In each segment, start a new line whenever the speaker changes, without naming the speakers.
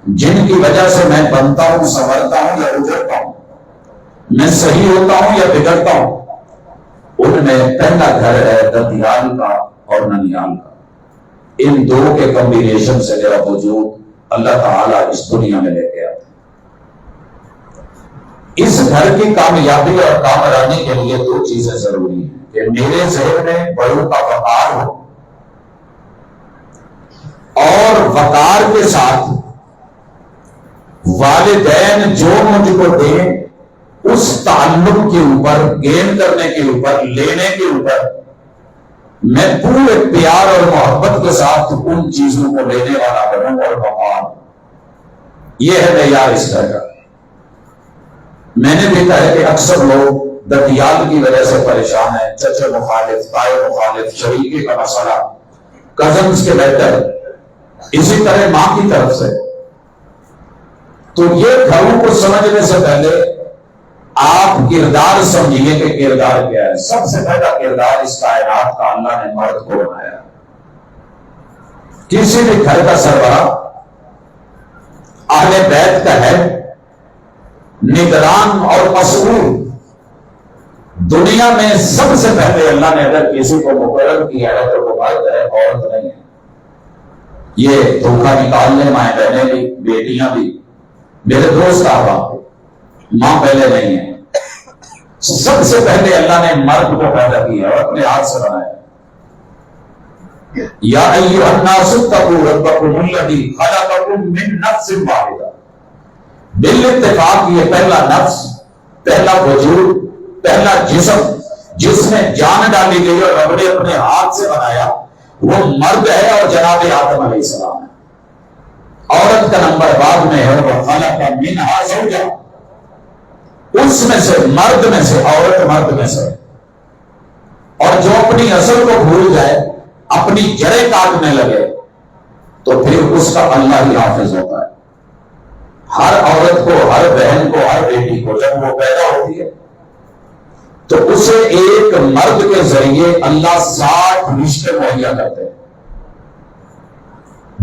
جن کی وجہ سے میں بنتا ہوں، سنورتا ہوں یا اجڑتا ہوں، میں صحیح ہوتا ہوں یا بگڑتا ہوں، ان میں پہلا گھر ہے ددیال کا اور ننیال کا۔ ان دو کے کمبینیشن سے میرا وجود اللہ تعالیٰ اس دنیا میں لے کے آتا۔ اس گھر کی کامیابی اور کامرانی کے لیے دو چیزیں ضروری ہیں کہ میرے ذہن میں بڑوں کا وقار ہو، اور وقار کے ساتھ والدین جو مجھ کو دیں اس تعلق کے اوپر، گین کرنے کے اوپر، لینے کے اوپر میں پورے پیار اور محبت کے ساتھ ان چیزوں کو لینے والا بنوں اور وقار۔ یہ ہے معیار اس گھر کا۔ میں نے دیکھا ہے کہ اکثر لوگ ددیال کی وجہ سے پریشان ہیں، چچے مخالف، تائے مخالف، شریکے کا مسئلہ، کزنز کے بیٹر، اسی طرح ماں کی طرف سے۔ تو یہ گھروں کو سمجھنے سے پہلے آپ کردار سمجھیے کہ کردار کیا ہے۔ سب سے پہلا کردار اس کائنات کا اللہ نے مرد کو بنایا۔ کسی بھی گھر کا سربراہ، اہل بیت کا ہے، نگران اور مسئول، دنیا میں سب سے پہلے اللہ نے اگر کسی کو مقرر کیا ہے تو وہ مرد ہے، عورت نہیں ہے۔ یہ دھوکہ نکالنے مائیں بہنیں بھی، بیٹیاں بھی، میرے دوست احباب، ماں پہلے نہیں ہے۔ سب سے پہلے اللہ نے مرد کو پیدا کیا اور اپنے ہاتھ سے بنایا۔ یا ایھا الناس اتقوا ربکم الذی خلقکم من نفس واحدہ۔ بالاتفاق یہ پہلا نفس، پہلا وجود، پہلا جسم جس میں جان ڈالی گئی اور رب نے اپنے ہاتھ سے بنایا وہ مرد ہے اور جناب آدم علیہ السلام ہے۔ عورت کا نمبر بعد میں ہے، وَخَلَقَ مِنْهَا زَوْجَهَا۔ اس میں سے، مرد میں سے، عورت مرد میں سے، اور جو اپنی اصل کو بھول جائے، اپنی جڑیں کاٹنے لگے تو پھر اس کا اللہ ہی حافظ ہوتا ہے۔ ہر عورت کو، ہر بہن کو، ہر بیٹی کو جب وہ پیدا ہوتی ہے تو اسے ایک مرد کے ذریعے اللہ 60 رشتے مہیا کرتے ہیں۔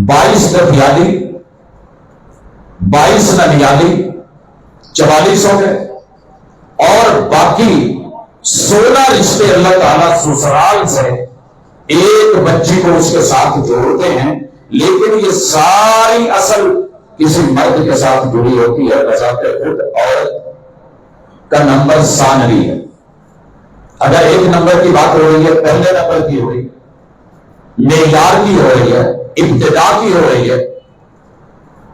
22 ددیالی، 22 ننیالی، 44 ہو گئے، اور باقی 16 رشتے اللہ تعالیٰ سسرال سے ایک بچی کو اس کے ساتھ جوڑتے ہیں، لیکن یہ ساری اصل کسی مرد کے ساتھ جڑی ہوتی ہے۔ بذات خود عورت کا نمبر ثانوی ہے۔ اگر ایک نمبر کی بات ہو رہی ہے، پہلے نمبر کی ہو رہی ہے، معیار کی ہو رہی ہے، ابتدا کی ہو رہی ہے،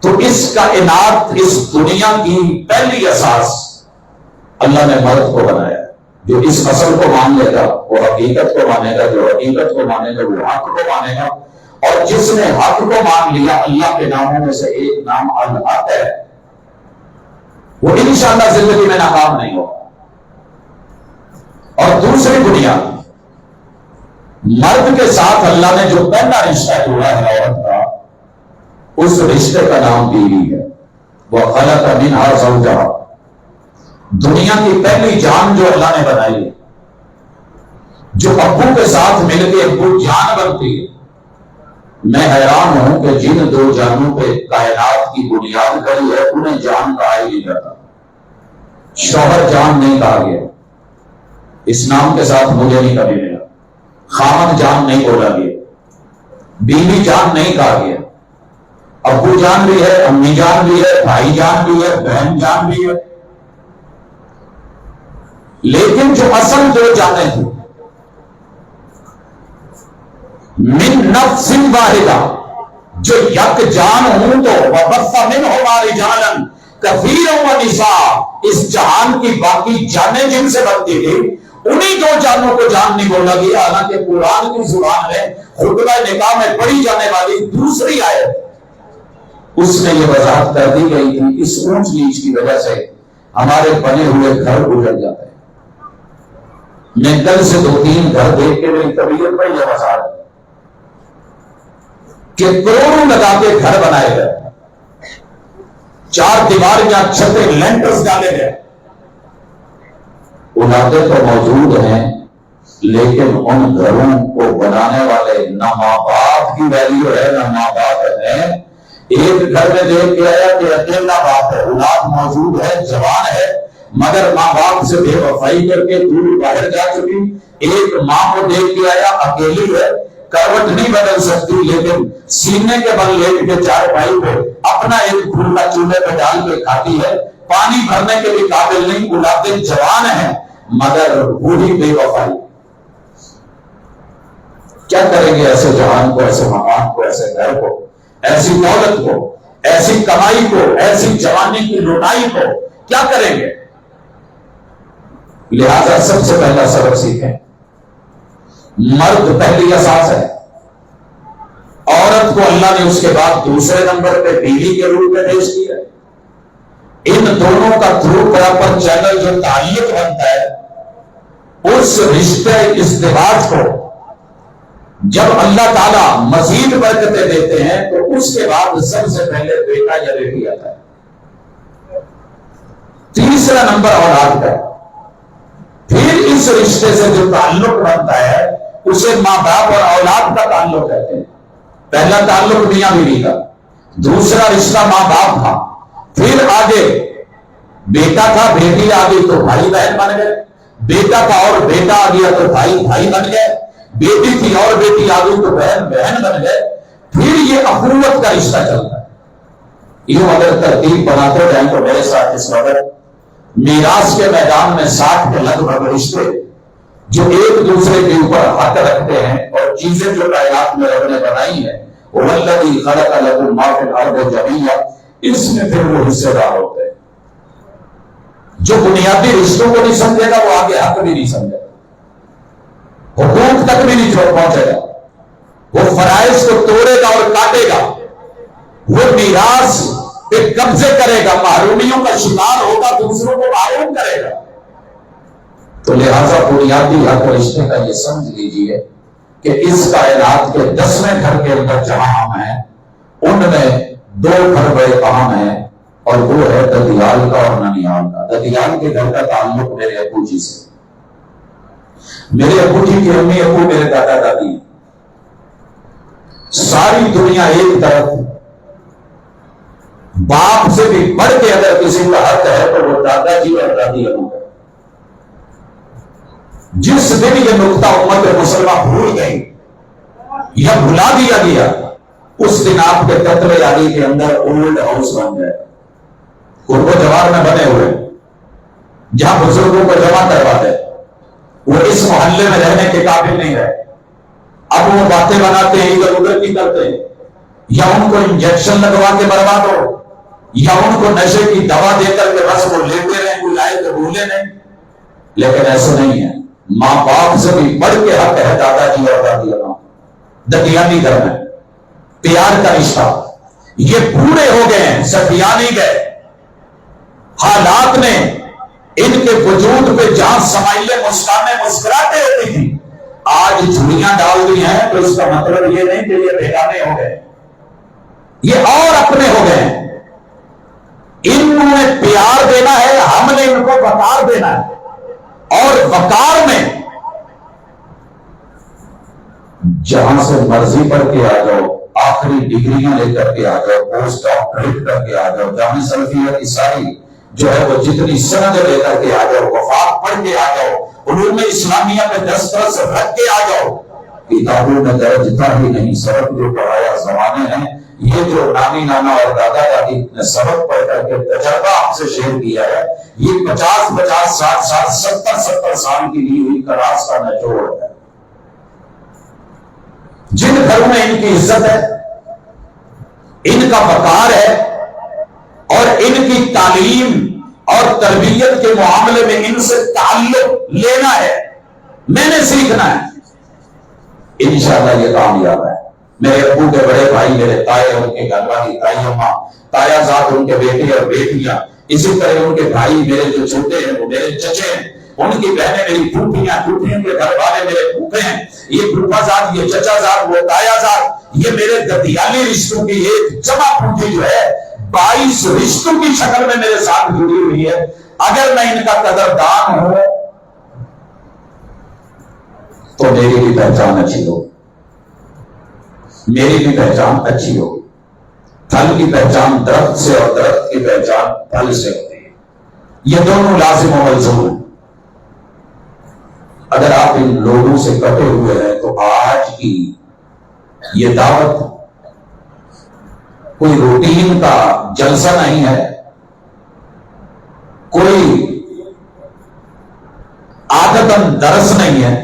تو اس کائنات، اس دنیا کی پہلی اساس اللہ نے مرد کو بنایا۔ جو اس اصل کو مان لے گا وہ حقیقت کو مانے گا، جو حقیقت کو مانے گا وہ حق کو مانے گا، اور جس نے حق کو مان لیا، اللہ کے ناموں میں سے ایک نام الحق ہے، وہ انشاءاللہ زندگی میں ناکام نہیں ہوگا۔ اور دوسری بنیاد، مرد کے ساتھ اللہ نے جو پہلا رشتہ جوڑا ہے عورت کا، اس رشتے کا نام بیوی ہے۔ وَخَلَقَ مِنْهَا زَوْجَهَا۔ دنیا کی پہلی جان جو اللہ نے بنائی ہے، جو ابو کے ساتھ مل کے ابو جان بنتی ہے۔ میں حیران ہوں کہ جن دو جانوں پہ کائنات کی بنیاد کری ہے انہیں جان کہا ہی نہیں جاتا۔ شوہر جان نہیں کہا گیا، اس نام کے ساتھ مجھے نہیں کبھی ملا۔ خامد جان نہیں بولا گیا، بیوی جان نہیں کہا گیا۔ ابو جان بھی ہے، امی جان بھی ہے، بھائی جان بھی ہے، بہن جان بھی ہے، لیکن جو اصل دو جانیں تھیں، من نفس واحدہ، جو یک جان ہوں تو وبث منہما رجالا کثیرا ونساء، اس جہان کی باقی جانیں جن سے بنتی تھی انہی دو جانوں کو جان نہیں بولا گیا، حالانکہ قرآن کی زبان میں خطبہ نکاح میں پڑھی جانے والی دوسری آیت اس میں یہ وضاحت کر دی گئی تھی، اس اونچ نیچ کی وجہ سے ہمارے بنے ہوئے گھر اجڑ جاتے ہیں۔ میں کل سے 2-3 گھر دیکھ کے میری طبیعت پر یہ مسائل ہے کہ کروڑوں لگا کے گھر بنائے گئے، 4 دیواریاں، چھتیں، لینٹرز ڈالے گئے، اولادیں تو موجود ہیں، لیکن ان گھروں کو بنانے والے نہ ماں باپ کی ویلیو ہے، نہ ماں باپ ہے، ایک گھر میں دیکھ کے آیا کہ اکیلا باپ ہے، اولاد موجود ہے، جوان ہے، مگر ماں باپ سے بے وفائی کر کے دور باہر جا چکی۔ ایک ماں کو دیکھ کے آیا، اکیلی ہے، کروٹ نہیں بدل سکتی، لیکن سینے کے بل لیٹ کے چارپائی پہ اپنا ایک پھولکا چولہے پہ ڈال کے کھاتی ہے، پانی بھرنے کے بھی قابل نہیں، اولادیں جوان ہیں مگر بوڑھی بے وفائی۔ کیا کریں گے ایسے جوان کو، ایسے مکان کو، ایسے گھر کو، ایسی دولت کو، ایسی کمائی کو، ایسی جوانی کی لوٹائی کو کیا کریں گے؟ لہذا سب سے پہلا سبق سیکھیں، مرد پہلی اساس ہے، عورت کو اللہ نے اس کے بعد دوسرے نمبر پہ بیوی کے روپ میں پیش کیا ہے۔ ان دونوں کا تھرو پراپر چینل جو تعلق بنتا ہے، اس رشتے ازدواج کو جب اللہ تعالیٰ مزید برکتیں دیتے ہیں تو اس کے بعد سب سے پہلے بیٹا یا بیٹی آتا ہے، تیسرا نمبر اولاد کا۔ پھر اس رشتے سے جو تعلق بنتا ہے اسے ماں باپ اور اولاد کا تعلق کہتے ہیں۔ پہلا تعلق میاں بیوی کا، دوسرا رشتہ ماں باپ تھا، پھر آگے بیٹا تھا، بیٹی آ گئی تو بھائی بہن بن گئے، بیٹا تھا اور بیٹا آ گیا تو بھائی بھائی بن گئے، بیٹی تھی اور بیٹی آ گئی تو بہن بہن بن گئے۔ پھر یہ اخوت کا رشتہ چلتا ہے۔ یوں اگر ترتیب بناتے جائیں تو میرے ساتھ اس وقت میراث کے میدان میں 60 کے لگ بھگ رشتے جو ایک دوسرے کے اوپر حق رکھتے ہیں اور چیزیں جو کائنات میں رب نے بنائی ہیں، وَالَّذِي خَلَقَ لَكُم مَّا فِي الْأَرْضِ جَمِيعًا، اس میں پھر وہ حصے دار ہوتے ہیں۔ جو بنیادی رشتوں کو نہیں سمجھے گا وہ آگے حق بھی نہیں سمجھے گا، حقوق تک بھی نہیں پہنچے گا، وہ فرائض کو توڑے گا اور کاٹے گا، وہ میراث پہ قبضے کرے گا، محرومیوں کا شکار ہوگا، دوسروں کو محروم کرے گا۔ تو لہذا بنیادی حق رشتے کا یہ سمجھ لیجئے کہ اس کائنات کے 10ویں گھر کے اندر جہاں ہم ہیں ان میں 2 گھر بڑے اہم ہیں، اور وہ ہے ددیال کا اور ننیال کا۔ ددیال کے گھر کا تعلق میرے ابو جی سے، میرے ابو جی کی امی ابو میرے دادا دادی، ساری دنیا ایک طرف، باپ سے بھی بڑھ کے اگر کسی کا حق ہے تو وہ دادا جی اور دادی ابو ہے۔ جس دن یہ نقطہ امت مسلمہ بھول گئی یا بھلا دیا گیا، اس دن آپ کے قتل یاری کے اندر اولڈ ہاؤس بن گئے، قرب و جوار میں بنے ہوئے، جہاں بزرگوں کو جمع کروا دے، وہ اس محلے میں رہنے کے قابل نہیں رہے۔ اب وہ باتیں بناتے ہیں، ادھر ادھر کی کرتے ہیں، یا ان کو انجیکشن لگوا کے برباد ہو، یا ان کو نشے کی دوا دے کر کے بس وہ لیتے رہیں، کوئی آئے تو بھولے نہیں۔ لیکن ایسا نہیں ہے، ماں باپ سے بھی بڑھ کے حق ہے دادا جی اور دادی ابا، ددیانی گھر میں پیار کا رشتہ۔ یہ بوڑھے ہو گئے ہیں، سفیانی گئے، حالات نے ان کے وجود پہ جہاں سمائلے مسکانیں مسکراتے ہوتی تھی، آج جھولیاں ڈال دی ہیں، تو اس کا مطلب یہ نہیں کہ یہ بیگانے ہو گئے، یہ اور اپنے ہو گئے ہیں۔ انہوں نے پیار دینا ہے، ہم نے ان کو وقار دینا ہے، اور وقار میں جہاں سے مرضی پڑھ کے آ جاؤ، آخری ڈگریاں لے کر کے آ جاؤ، پوسٹ ڈاکٹریٹ کر کے آ جاؤ، جامع سلفیہ کی ساری جو ہے وہ جتنی سند لے کر کے آ جاؤ، وفات پڑھ کے آ جاؤ، علوم اسلامیہ میں دسترس رکھ کے آ جاؤ، کتابوں میں درج تھا ہی نہیں، سبق جو پڑھایا زمانے ہیں، یہ جو نانی نانا اور دادا دادی نے سبق پڑھ کر کے تجربہ آپ سے شیئر کیا ہے، یہ 50 60 70 سال کی لی ہوئی کلاس کا نچوڑ ہے۔ جن گھروں میں ان کی عزت ہے، ان کا وقار ہے، اور ان کی تعلیم اور تربیت کے معاملے میں ان سے تعلق لینا ہے، میں نے سیکھنا ہے، انشاءاللہ یہ کامیاب ہے۔ میرے ابو کے بڑے بھائی، میرے تائے، ان کے گھر والی تائی اماں، تایا زاد ان کے بیٹے اور بیٹیاں، اسی طرح ان کے بھائی میرے جو چھوٹے ہیں وہ میرے چچے ہیں، ان کی بہنیں میری پھوپھیاں، پھوپھیوں کے گھر والے میرے پھوپھے ہیں، یہ پھوپھا زاد، یہ چچا زاد، وہ تایا زاد، یہ میرے ددیالی رشتوں کی ایک جمع پونجی جو ہے 22 رشتوں کی شکل میں میرے ساتھ جڑی ہوئی ہے۔ اگر میں ان کا قدردان ہوں تو میری بھی پہچان اچھی ہو، میری بھی پہچان اچھی ہو۔ پھل کی پہچان درخت سے اور درخت کی پہچان پھل سے ہوتی ہے. یہ دونوں لازم و ملزوم ہیں. اگر آپ ان لوگوں سے کٹے ہوئے ہیں تو آج کی یہ دعوت کوئی روٹین کا جلسہ نہیں ہے, کوئی عادتاً درس نہیں ہے.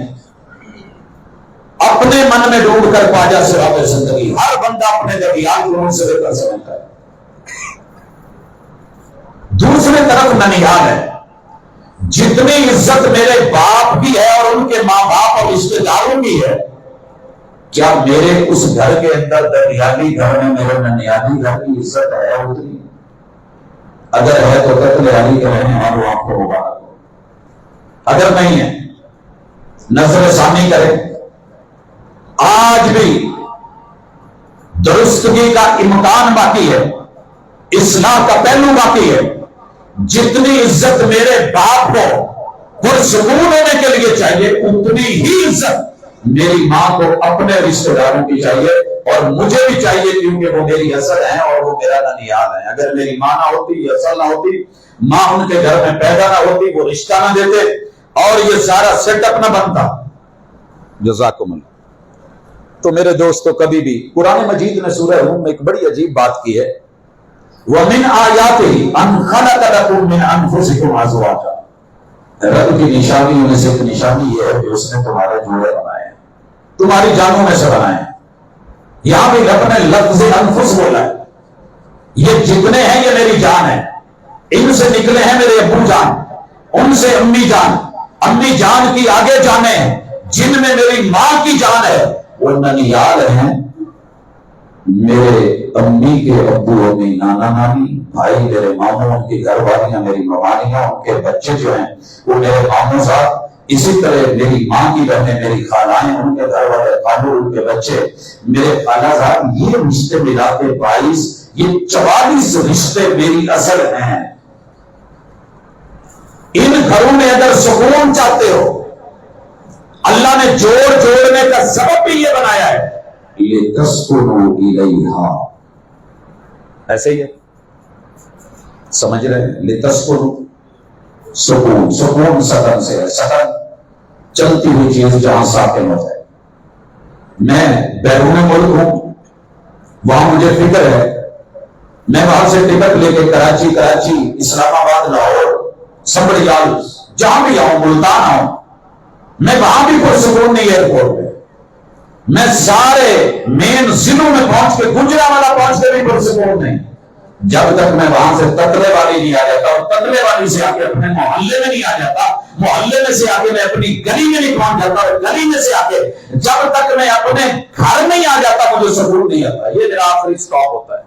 اپنے من میں ڈوب کر پاجا سراب زندگی, ہر بندہ اپنے درمیان کو سے لے کر سمجھتا ہے. دوسری طرف ننیال ہے. جتنی عزت میرے باپ کی ہے اور ان کے ماں باپ اور رشتے داروں کی ہے, کیا میرے اس گھر کے اندر دریالی گھر میں میرے ننیالی گھر کی عزت ہے اتنی؟ اگر ہے تو دریالی کے رہنے والوں آپ کو ہوگا, اگر نہیں ہے نظر ثانی کریں. آج بھی درستگی کا امکان باقی ہے, اصلاح کا پہلو باقی ہے. جتنی عزت میرے باپ کو پرسکون ہونے کے لیے چاہیے, اتنی ہی عزت میری ماں کو اپنے رشتہ داروں کی چاہیے, اور مجھے بھی چاہیے, کیونکہ وہ میری اصل ہے اور وہ میرا ننیال ہے. اگر میری ماں نہ ہوتی, یہ اصل نہ ہوتی, ماں ان کے گھر میں پیدا نہ ہوتی, وہ رشتہ نہ دیتے, اور یہ سارا سیٹ اپ نہ بنتا. جزاکم اللہ. تو میرے دوستو, کبھی بھی قرآن مجید نے سورہ روم میں ایک بڑی عجیب بات کی ہے, وَمِنْ آيَاتِهِ أَنْ خَلَقَ لَكُم مِّنْ أَنفُسِكُمْ أَزْوَاجًا. رب کی نشانیوں میں سے ایک نشانی یہ ہے کہ اس نے تمہارے جوڑے بنائے ہیں, تمہاری جانوں میں سے بنائے ہیں. یہاں بھی رب نے لفظ انفس بولا ہے. یہ جتنے ہیں یہ میری جان ہے, ان سے نکلے ہیں میرے ابو جان, ان سے امی جان, امی جان کی آگے جانے ہیں, جن میں میری ماں کی جان ہے. وہ ننیال ہیں میرے امی کے ابو امی, نانا نانی, بھائی میرے ماموں, ان کی گھر والیاں میری ممانیاں, ان کے بچے جو ہیں وہ میرے ماموں صاحب. اسی طرح میری ماں کی بہنیں میری خالائیں, ان کے گھر والے خالو, ان کے بچے میرے خالہ صاحب. یہ رشتے ملا کے 22, یہ 44 رشتے میری اصل ہیں. ان گھروں میں اگر سکون چاہتے ہو, اللہ نے جوڑنے کا سبب بھی یہ بنایا ہے, لِتَسْكُنُوا إِلَيْهَا. ایسے ہی ہے, سمجھ رہے ہیں؟ لِتَسْكُنُوا, سکون, سکون سکن سے ہے. سکن چلتی ہوئی چیز جہاں ساکن ہوتا ہے. میں بیرون ملک ہوں, وہاں مجھے فکر ہے, میں وہاں سے ٹکٹ لے کے کراچی, اسلام آباد, لاہور, سنبڑیال, جہاں بھی آؤں, ملتان آؤں, میں وہاں بھی پرسکون نہیں ایئرپورٹ پہ. میں سارے مین ضلعوں میں پہنچ کے, گجرانوالہ پہنچ کے بھی پرسکون نہیں, جب تک میں وہاں سے تتلے والی نہیں آ جاتا, اور تتلے والی سے آ کے اپنے محلے میں نہیں آ جاتا, محلے میں سے آ کے میں اپنی گلی میں نہیں پہنچ جاتا, اور گلی میں سے آ کے جب تک میں اپنے گھر نہیں آ جاتا مجھے سکون نہیں آتا. یہ میرا آخری اسٹاپ ہوتا ہے.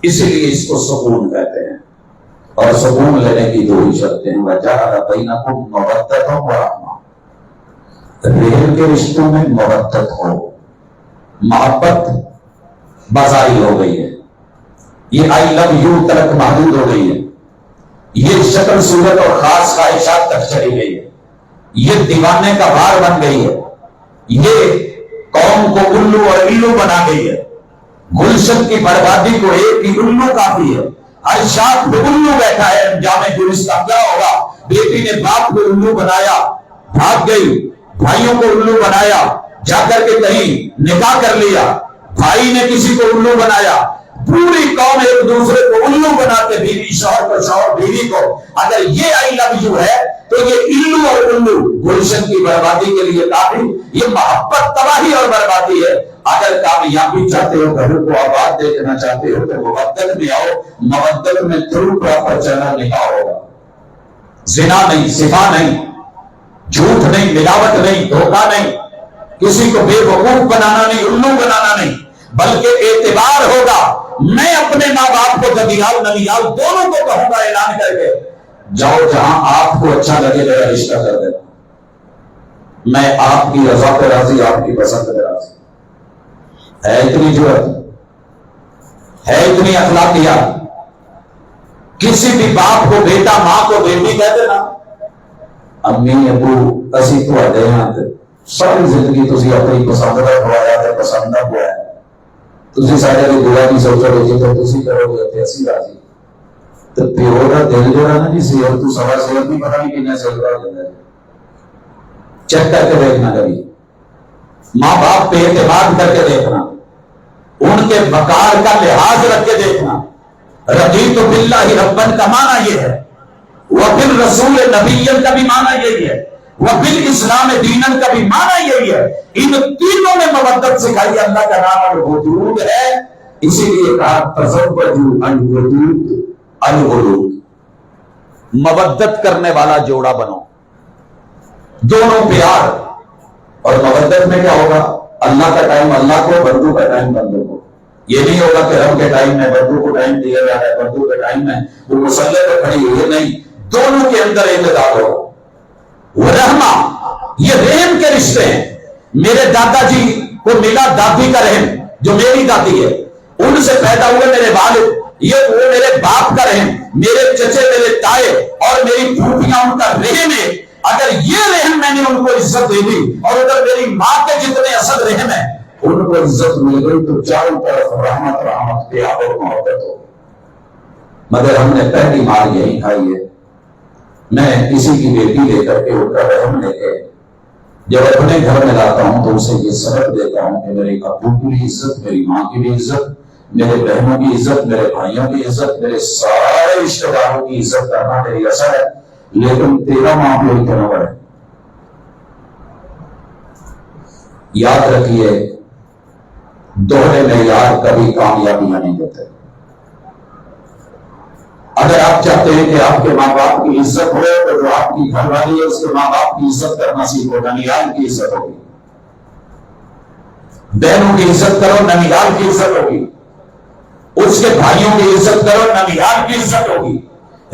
اسی لیے اس کو سکون کہتے ہیں. اور سکون لینے کی 2 ہی شرطیں ہیں, وَجَعَلَ بَيْنَكُمْ مَوَدَّةً وَرَحْمَةً. ریل کے رشتوں میں مودت ہو, محبت بازاری ہو گئی ہے. یہ آئی لو یو تک محدود ہو گئی ہے. یہ شکل صورت اور خاص خواہشات تک چلی گئی ہے. یہ دیوانے کا بھار بن گئی ہے. یہ قوم کو الو اور الو بنا گئی ہے. گلشن کی بربادی کو ایک ہی الو کافی ہے. ہر شاخ پہ الو بیٹھا ہے. انجام گلستہ کیا ہوگا؟ بیٹی نے باپ کو الو بنایا, بھاگ گئی. بھائیوں کو الو بنایا, جا کر کے کہیں نکاح کر لیا. بھائی نے کسی کو الو بنایا. پوری قوم ایک دوسرے کو الو بناتے, بیوی شوہر کو, شوہر بیوی کو. اگر یہ آئی لو یو ہے تو یہ الو اور الو گلشن کی بربادی کے لیے کافی. یہ محبت تباہی اور بربادی ہے. اگر کامیابی چاہتے ہو, گھر کو آباد دیکھنا چاہتے ہو, تو مودت میں آؤ. مودت میں تھرو پراپر چینل نکاح ہوگا. زنا نہیں, صفا نہیں, جھوٹ نہیں, ملاوٹ نہیں, دھوکہ نہیں, کسی کو بے وقوف بنانا نہیں, الو بنانا نہیں, بلکہ اعتبار ہوگا. میں اپنے ماں باپ کو ددیال ننیال دونوں کو کہوں گا اعلان کر کے, جاؤ جہاں آپ کو اچھا لگے میرا رشتہ کر دینا. میں آپ کی رضا پہ راضی, آپ کی پسند پہ راضی. ہے اتنی جرأت, ہے اتنی اخلاقیات. کسی بھی باپ کو بیٹا, ماں کو بیٹی کہہ دینا. امی ابو اسی تواڈے ہاں تے ساری زندگی تسی اپنی پسند دا کھوایا تے پسند دا کھوایا, تسی سارے دی برا نہیں سوچو گے جی تو تسی کرو گے تے اسی راضی تو پیو دا دل جو ہے نا جی سیل تو سوا سیل نہیں پتہ نہیں کتنا سیل کر دیتا ہے چیک کر کے دیکھنا کبھی ماں باپ پہ اعتماد کر کے دیکھنا ان کے وقار کا لحاظ رکھ کے دیکھنا رضیت باللہ ربن کا معنی یہ ہے وبالرسول نبیًا کا بھی معنی یہی ہے وبالاسلام دینا کا بھی معنی یہی ہے ان تینوں نے مودت سکھائی اللہ کا نام الودود ہے اسی لیے کہا تزوجوا الودود الولود مودت کرنے والا جوڑا بنو دونوں پیار اور مودت میں کیا ہوگا اللہ کا ٹائم اللہ کو بندو کا ٹائم بندو کو یہ نہیں ہوگا کہ رب کے ٹائم میں بندو کو ٹائم دیا جا رہا ہے بندو کے ٹائم میں وہ مسلح پہ کھڑی ہوئی ہے نہیں دونوں کے اندر اعتدال ہو وہ رحمہ یہ رحم کے رشتے ہیں میرے دادا جی کو ملا دادی کا رحم جو میری دادی ہے ان سے پیدا ہوئے میرے والد یہ وہ میرے باپ کا رحم میرے چچے میرے تائے اور میری پھوپھیاں ان کا رحم ہے اگر یہ رحم میں نے ان کو عزت دے دی اور اگر میری ماں کے جتنے اصل رحم ہے ان کو عزت مل گئی تو چاروں طرف رحمت رحمت پیار اور محبت ہو مگر ہم نے پہلی مار یہی کھائی ہے میں کسی کی بیٹی لے کر کے ان کا رحم لے کے جب اپنے گھر میں لاتا ہوں تو اسے یہ سبق دیتا ہوں کہ میرے ابو کی بھی عزت میری ماں کی بھی عزت میرے بہنوں کی عزت میرے بھائیوں کی عزت میرے سارے رشتے داروں کی عزت کرنا میری اثر ہے لیکن تیرا ماں پیو کیوں ہے یاد رکھیے دوہرے معیار کبھی کامیابیاں نہیں دیتے اگر آپ چاہتے ہیں کہ آپ کے ماں باپ کی عزت ہو تو جو آپ کی گھر والی ہے اس کے ماں باپ کی عزت کرنا سیکھو ننیال کی عزت ہوگی بہنوں کی عزت کرو ننیال کی عزت ہوگی اس کے بھائیوں کی عزت کرو ننیال کی عزت ہوگی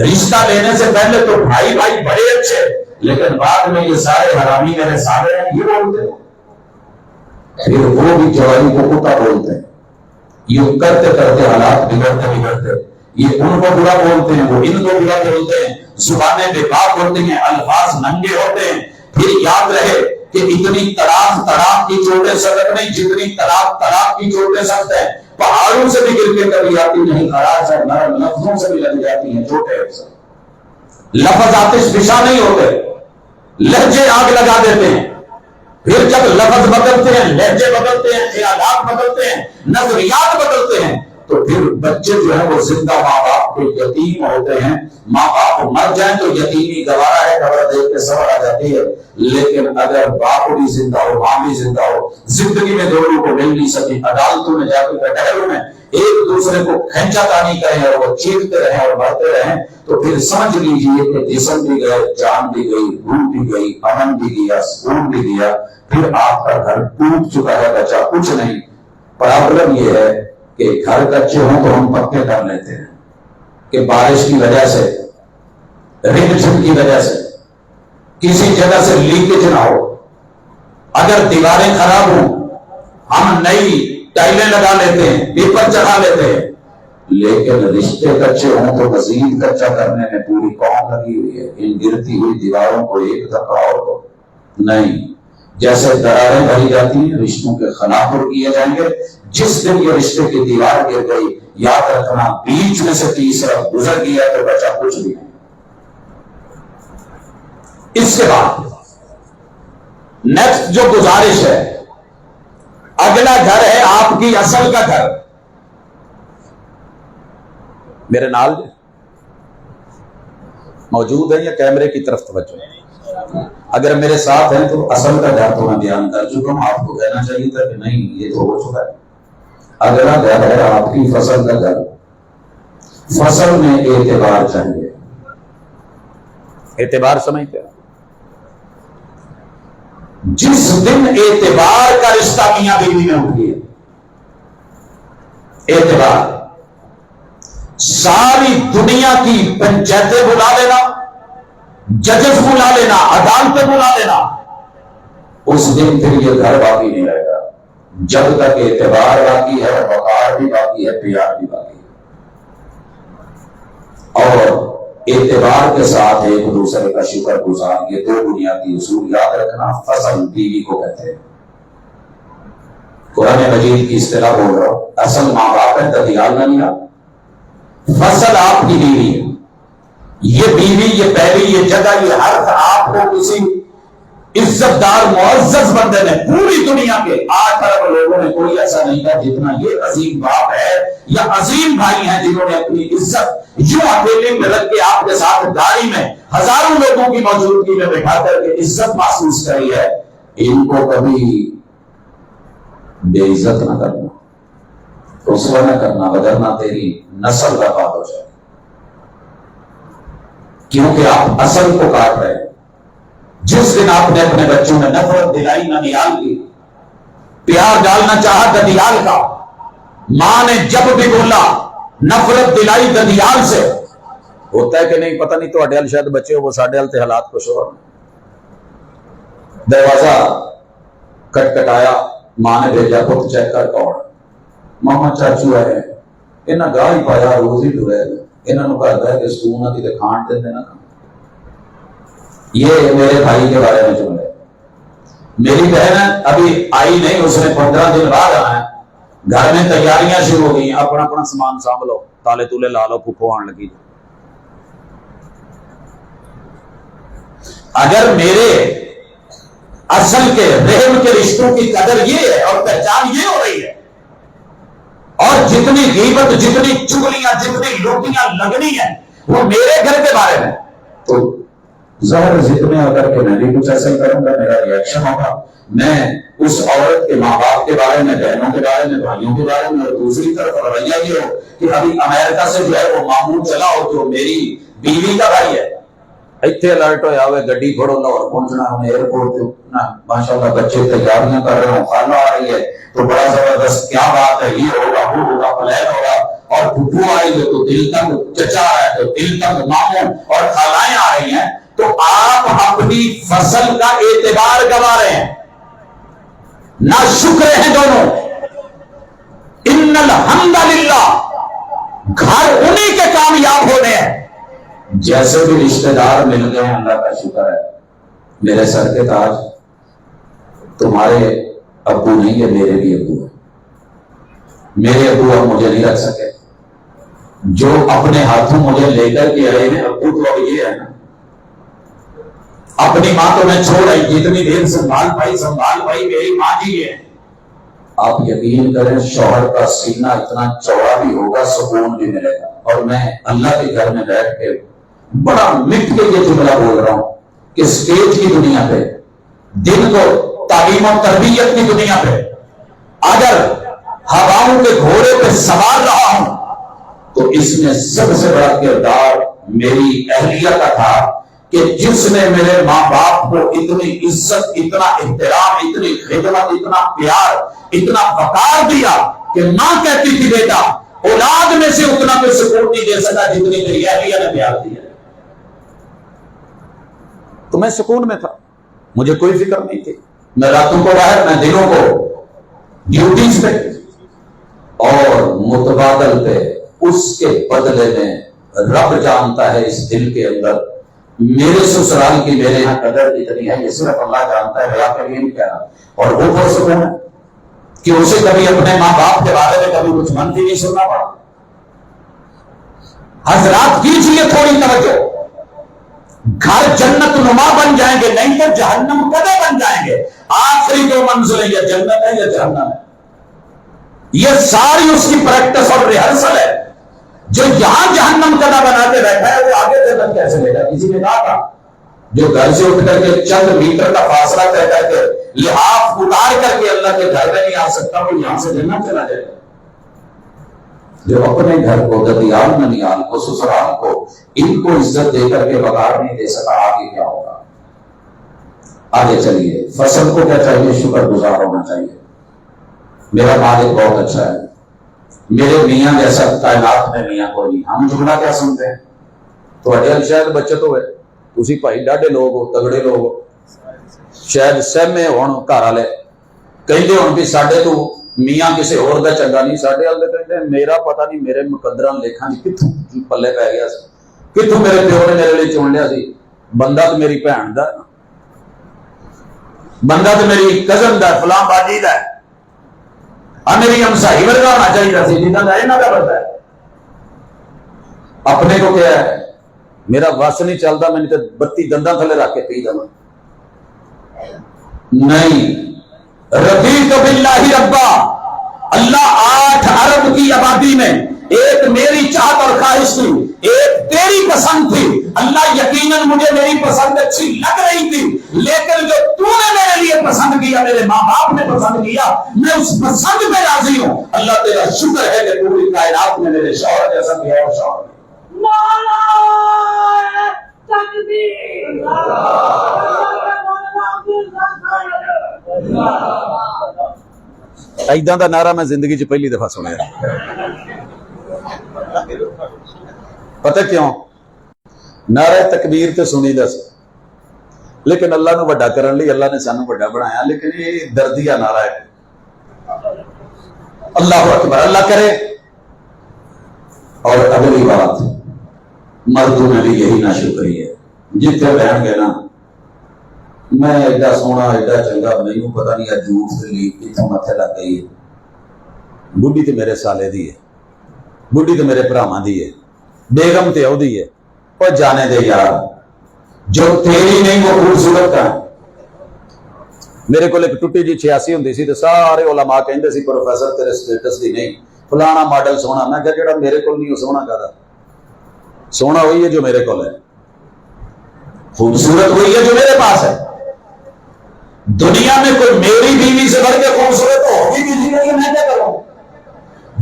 رشتہ لینے سے پہلے تو بھائی بھائی بڑے اچھے لیکن بعد میں یہ سارے حرامی میرے سارے ہیں یہ بولتے ہیں پھر وہ بھی جواری کو کتا بولتے ہیں یہ کرتے کرتے حالات بگڑتے بگڑتے یہ ان کو برا بولتے ہیں وہ ان کو برا بولتے ہیں زبانیں بے باک ہوتی ہیں الفاظ ننگے ہوتے ہیں پھر یاد رہے کہ اتنی طلاق کی چوٹیں سخت نہیں جتنی طلاق کی چوٹیں سخت ہیں پہاڑوں سے بھی گر کے کبھی آتی نہیں خراش ہے نرم لفظوں سے بھی لگ جاتی ہیں چھوٹے لفظ آتش فشاں نہیں ہوتے لہجے آگ لگا دیتے ہیں پھر جب لفظ بدلتے ہیں لہجے بدلتے ہیں خیالات بدلتے ہیں نظریات بدلتے ہیں تو پھر بچے جو ہیں وہ زندہ ماں باپ کے یتیم ہوتے ہیں ماں باپ مر جائیں تو یتیمی گوارا ہے خبر دیکھ کے صبر آ جاتی ہے لیکن اگر باپ بھی زندہ ہو ماں بھی زندہ ہو زندگی میں دونوں کو مل نہیں سکی عدالتوں میں جا کے کٹہروں میں ایک دوسرے کو کھینچا تانی کریں اور وہ چیختے رہیں اور مرتے رہیں تو پھر سمجھ لیجیے کہ جسم بھی گئے جان بھی گئی روح بھی گئی امن بھی گیا سکون بھی گیا پھر آپ کا گھر ٹوٹ چکا ہے بچہ کچھ نہیں پرابلم یہ ہے کہ گھر کچے ہوں تو ہم پکے کر لیتے ہیں کہ بارش کی وجہ سے رم جھم کی وجہ سے کسی جگہ سے لیکیج نہ ہو اگر دیواریں خراب ہوں ہم نئی ٹائلیں لگا لیتے ہیں پیپر چڑھا لیتے ہیں لیکن رشتے کچے ہوں تو مزید کچا کرنے میں پوری قوم لگی ہوئی ہے ان گرتی ہوئی دیواروں کو ایک دھکا اور دو نہیں جیسے دراریں بھری جاتی ہیں رشتوں کے خنافر کیے جائیں گے جس دن یہ رشتے کی دیوار گر گئی یاد رکھنا بیچ میں سے تیسرا گزر گیا تو بچا کچھ بھی نہیں اس کے بعد نیکسٹ جو گزارش ہے اگلا گھر ہے آپ کی اصل کا گھر میرے نال موجود ہے یا کیمرے کی طرف توجہ ہے اگر میرے ساتھ ہیں تو اصل کا گھر تو میں بیان کر چکا ہوں آپ کو کہنا چاہیے تھا کہ نہیں یہ تو ہو چکا ہے اگلا گھر ہے آپ کی فصل کا گھر فصل میں اعتبار چاہیے اعتبار سمجھتے ہیں جس دن اعتبار کا رشتہ میاں بیوی میں اٹھ گیا اعتبار ساری دنیا کی پنچایتیں بلا لینا ججز بلا لینا عدالتیں بلا لینا اس دن پھر یہ گھر باقی نہیں رہے گا جب تک اعتبار باقی ہے وقار بھی باقی ہے پیار بھی باقی ہے اور اعتبار کے ساتھ ایک دوسرے کا شکر گزار یہ دو بنیادی اصول یاد رکھنا فصل بیوی کو کہتے ہیں قرآن مجید کی اصطلاح بول رہا ہوں، اصل ماں باپ ہے، ددیال نہ لیا، فصل آپ کی بیوی ہے، یہ بیوی، یہ پیری، یہ جگہ، یہ حرف آپ کو کسی عزت دار معزز بندے نے پوری دنیا کے 8 ارب لوگوں نے کوئی ایسا نہیں تھا جتنا یہ عظیم باپ ہے یا عظیم بھائی ہیں جنہوں نے اپنی عزت یوں اکیلے میں رکھ کے آپ کے ساتھ گاڑی میں ہزاروں لوگوں کی موجودگی میں بٹھا کر کے عزت محسوس کری ہے۔ ان کو کبھی بے عزت نہ کرنا، رسوا نہ کرنا، وگرنہ تیری نسل برباد ہو جائے، کیونکہ آپ اصل کو کاٹ رہے ہیں۔ جس دن آپ نے اپنے بچوں میں نفرت دلائی ننیال کی، پیار ڈالنا چاہا ددیال کا، ماں نے جب بھی بولا نفرت دلائی ددیال سے، ہوتا ہے کہ نہیں پتہ نہیں، تو اڈیال شاید بچے ہو، وہ ساڑھے حالت حالات کو شور، دروازہ کٹکھٹایا، ماں نے بھیجا خود چیک کر کون، ماما چاچو ہے، انہاں گاہ ہی پایا روز ہی ٹرے، انہاں نو کہتا ہے کہ سکون نہ کتے کھان دے دینا۔ یہ میرے بھائی کے بارے میں جملے، میری بہن ابھی آئی نہیں، اس نے 15 دن بعد آنا ہے، گھر میں تیاریاں شروع ہو گئی، اپنا اپنا سامان سانبھ لو، تالے تولے لا لو، پھپھو آن لگی۔ اگر میرے اصل کے رحم کے رشتوں کی قدر یہ ہے اور پہچان یہ ہو رہی ہے، اور جتنی غیبت، جتنی چگلیاں، جتنی لوٹیاں لگنی ہیں وہ میرے گھر کے بارے میں، تو ظاہر ذکر اگر کہ میں بھی کچھ ایسا ہی کروں گا، میرا ریئیکشن ہوگا، میں اس عورت کے ماں باپ کے بارے میں، بہنوں کے بارے میں، بھائیوں کے بارے میں، اور دوسری طرف رویہ یہ ہو کہ ابھی امریکہ سے جو ہے وہ مامون چلا ہو جو میری بیوی کا بھائی ہے، اتنے الرٹ ہویا ہوئے گڈی پھڑو لاہور پہنچنا، ہم ایئرپورٹ پہ ماشاءاللہ بچے تیاریاں کر رہے ہوں، خالہ آ رہی ہے تو بڑا زبردست، کیا بات ہے، یہ ہوگا وہ ہوگا پلان ہوگا، اور پھپھو آئی ہے تو دل تنگ، چچا ہے تو دل تنگ، ماموں اور خالائیں آ رہی ہیں، تو آپ اپنی فصل کا اعتبار گوا رہے ہیں، نہ شکر ہیں دونوں۔ ان الحمد للہ، گھر انہی کے کامیاب ہونے ہیں، جیسے بھی رشتہ دار مل گئے ہیں، اللہ کا شکر ہے۔ میرے سر کے تاج تمہارے ابو نہیں، یہ میرے بھی ابو ہیں، میرے ابو اب مجھے نہیں رکھ سکے، جو اپنے ہاتھوں مجھے لے کر کے آئے ہیں، ابو تو اب یہ ہے نا، اپنی ماں تو میں چھوڑ آئی، جتنی دیر سنبھال بھائی میری ماں جی ہے۔ آپ یقین کریں شوہر کا سینہ اتنا چوڑا بھی ہوگا، سکون بھی ملے گا، اور میں اللہ کے گھر میں بیٹھ کے بڑا مٹ کے یہ جملہ بول رہا ہوں کہ سٹیج کی دنیا پہ، دن کو تعلیم و تربیت کی دنیا پہ اگر ہواؤں کے گھوڑے پہ سوار رہا ہوں تو اس میں سب سے بڑا کردار میری اہلیہ کا تھا کہ جس نے میرے ماں باپ کو اتنی عزت، اتنا احترام، اتنی خدمت، اتنا پیار، اتنا وقار دیا کہ ماں کہتی تھی بیٹا اولاد میں سے اتنا کوئی سپورٹ نہیں دے سکا جتنی میری اہلیہ نے پیار دیا۔ تو میں سکون میں تھا، مجھے کوئی فکر نہیں تھی، میں راتوں کو باہر، میں دنوں کو ڈیوٹیز پہ، اور متبادل پہ اس کے بدلے میں رب جانتا ہے اس دل کے اندر میرے سسرال کی میرے یہاں قدر اتنی ہے، یہ صرف اللہ جانتا ہے، بیا کر یہ نہیں کہہ رہا، اور وہ پرسکون ہے کہ اسے کبھی اپنے ماں باپ کے بارے میں کبھی کچھ منفی نہیں سننا پڑا۔ حضرات کیجئے تھوڑی توجہ، گھر جنت نما بن جائیں گے، نہیں تو جہنم کدے بن جائیں گے۔ آخری دو منزلیں یا جنت ہے یا جہنم ہے، یہ ساری اس کی پریکٹس اور ریہرسل ہے۔ جو یہاں جہنم کدا بنا کے بیٹھا ہے وہ آگے جنت کیسے لے گا؟ کسی نے کہا تھا جو گھر سے اٹھ کر کے چند میٹر کا فاصلہ طے کر کے لحاف اتار کر کے اللہ کے گھر میں نہیں آ سکتا، وہ یہاں سے جنت چلا جائے گا۔ جو اپنے گھر کو، ددیال ننیال کو، سسرال کو، ان کو عزت دے کر کے وقار نہیں دے سکا، آگے کیا ہوگا؟ آگے چلیے، فصل کو کیا چاہیے؟ شکر گزار ہونا چاہیے۔ میرا مالک بہت اچھا ہے، میرے میاں جیسا کائنات میں میاں کوئی نہیں۔ ہم جملہ کیا سنتے ہیں؟ تو شاید بچت ہوئے، تسی بھائی ڈاڈے لوگ ہو، تگڑے لوگ ہو، شاید سہمے ہون گھر والے، کہندے ہون بھی ساڈے تو میاں کسی اور دا چنگا نہیں، ساڈے والے کہندے میرا پتہ نہیں میرے مقدراں لیکھاں دی کتھوں پلے پی گیا سی، کتھوں میرے پیو نے میرے لیے چن لیا سی، بندہ تو میری بہن دا، بندہ تو میری کزن دا، فلاں باجی دا ہے۔ میری ہمسا ہی ورگا ہونا چاہیے سی جنہ کا یہاں کا بڑھتا ہے. اپنے کو کیا ہے میرا وس نہیں چلتا میں تو بتی دنداں تھلے رکھ کے پی دوں. نہیں، رضیت باللہ ربا، اللہ 8 ارب کی آبادی میں ایک میری چاہت اور خواہش تھی، ایک تیری پسند تھی. اللہ یقیناً مجھے میری پسند اچھی لگ رہی تھی، لیکن جو تو نے میرے لیے پسند کیا، میرے ماں باپ نے پسند کیا، میں اس پسند پہ راضی ہوں. اللہ تیرا شکر ہے کہ پوری کائنات میں میرے شوہر جیسا بھی اور شوہر. ایداں دا نعرہ میں زندگی چ پہلی دفعہ سنیا. پتہ کیوں؟ نعرہ تکبیر تے سنی دس، لیکن اللہ نو بڑا کرن لئی اللہ نے سانو بڑا بنایا، لیکن یہ دردیا نعرہ ہے. اللہ اکبر، اللہ کرے. اور اگلی بات، مردوں میں بھی یہی نہ شکری ہے. جتنے بہن گے نا میں ایڈا سونا ایڈا چنگا نہیں پتا نہیں جھوٹ سے لی کتوں متے لگ گئی ہے. بڈھی تو میرے سالے دی ہے، بڈھی تو میرے بھراواں دی ہے، بیگم تے او دی ہے. اور جانے دے یار، جو تیری نہیں وہ خوبصورت کا ہے. میرے کو ایک ٹوٹی جی 86 ہوندی سی تے سارے علماء کہندے سی پروفیسر تیرے سٹیٹس دی نہیں، فلانا ماڈل سونا. میں کہا جڑا میرے کول نہیں وہ سونا کہدا؟ سونا وہی ہے جو میرے کول ہے، خوبصورت وہی ہے جو میرے پاس ہے. دنیا میں کوئی میری بیوی سے بڑھ کے خوبصورت ہوگی بھی نہیں، میں کیا کروں؟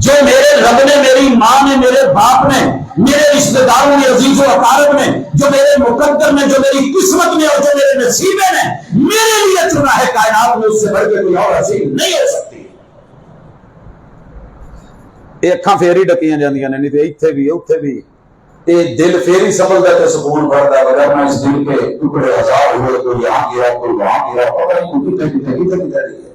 جو میرے رب نے، میری ماں نے، میرے باپ نے، میرے رشتہ داروں نے، عزیز و اقارب نے، جو میرے مقدر میں، جو میری قسمت میں اور جو میرے نصیبے نے میرے لیے چنا ہے، کائنات میں اس سے بڑھ کے کوئی اور حسین نہیں ہو سکتی. یہ اکھاں پھیری ڈکیاں جاندیاں نے، نہیں تے ایتھے بھی اوتھے بھی. یہ دل پھیری سنبھلتا تو سکون پڑتا ہے، ورنہ اس دل کے ٹکڑے ہزار ہوئے، کوئی یہاں گیا کوئی وہاں گیا، پتہ نہیں کتنے رہی ہے.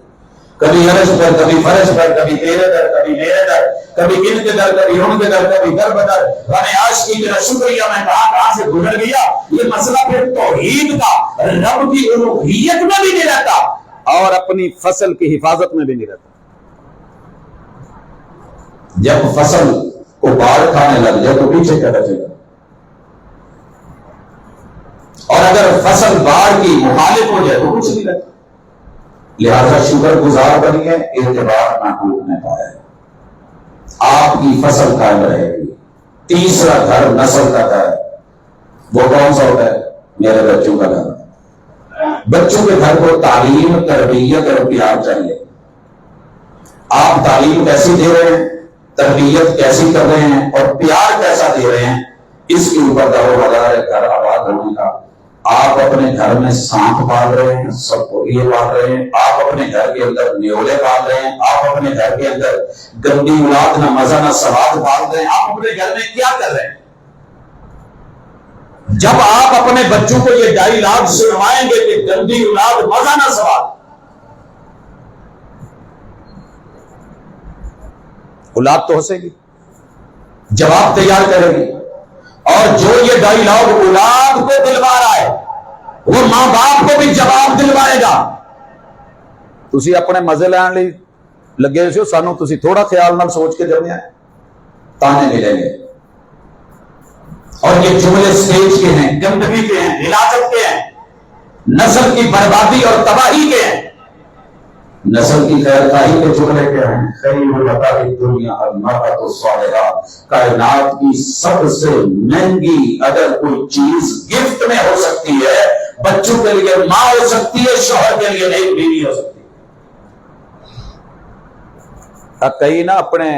کبھی عرش پر، کبھی فرش پر، کبھی تیرے در، کبھی میرے در، کبھی ان کے در، کبھی ان کے در، کبھی در بدر. میں عاشقی میرا شکریہ میں کہاں سے گزر گیا. یہ مسئلہ پھر توحید کا، رب کی الوہیت میں بھی نہیں رہتا اور اپنی فصل کی حفاظت میں بھی نہیں رہتا. جب فصل کو باڑ کھانے لگ جائے تو پیچھے کیا بچے گا؟ اور اگر فصل باڑ کی مخالف ہو جائے تو کچھ نہیں رہتا. لہذا شکر گزار بنیے، اعتبار نہ ٹوٹنے پائے، آپ کی فصل قائم رہے گی. تیسرا گھر نسل کا گھر، وہ کون سا ہوتا ہے؟ میرے بچوں کا گھر. بچوں کے گھر کو تعلیم، تربیت اور پیار چاہیے. آپ تعلیم کیسی دے رہے ہیں، تربیت کیسی کر رہے ہیں اور پیار کیسا دے رہے ہیں، اس کے اوپر دار و مدار ہے گھر آباد ہونے کا. آپ اپنے گھر میں سانپ پال رہے ہیں، سب کو یہ پال رہے ہیں. آپ اپنے گھر کے اندر نیولے پال رہے ہیں. آپ اپنے گھر کے اندر گندی اولاد نہ مزہ نہ سواد پال رہے ہیں. آپ اپنے گھر میں کیا کر رہے ہیں؟ جب آپ اپنے بچوں کو یہ ڈائیلاگ سنوائیں گے کہ گندی اولاد مزہ نہ سواد، اولاد تو ہنسے گی، جواب تیار کرے گی. اور جو یہ ڈائیلاگ اولاد کو دلوا رہا ہے وہ ماں باپ کو بھی جواب دلوائے گا. تسی اپنے مزے لین لئی لگے ہو، سانو تسی تھوڑا خیال نال سوچ کے جمیا ہے. تانے ملیں گے اور یہ جملے سٹیج کے ہیں، گندگی کے ہیں، ہلاکت کے ہیں، نسل کی بربادی اور تباہی کے ہیں. نسل کی خیر خواہی کے جملے کیا ہیں؟ خیر البقاء الدنیا المرأۃ الصالحہ. کائنات کی سب سے مہنگی اگر کوئی چیز گفٹ میں ہو سکتی ہے، بچوں کے لیے ماں ہو سکتی ہے، شوہر کے لیے نہیں بیوی ہو سکتی. کئی نا اپنے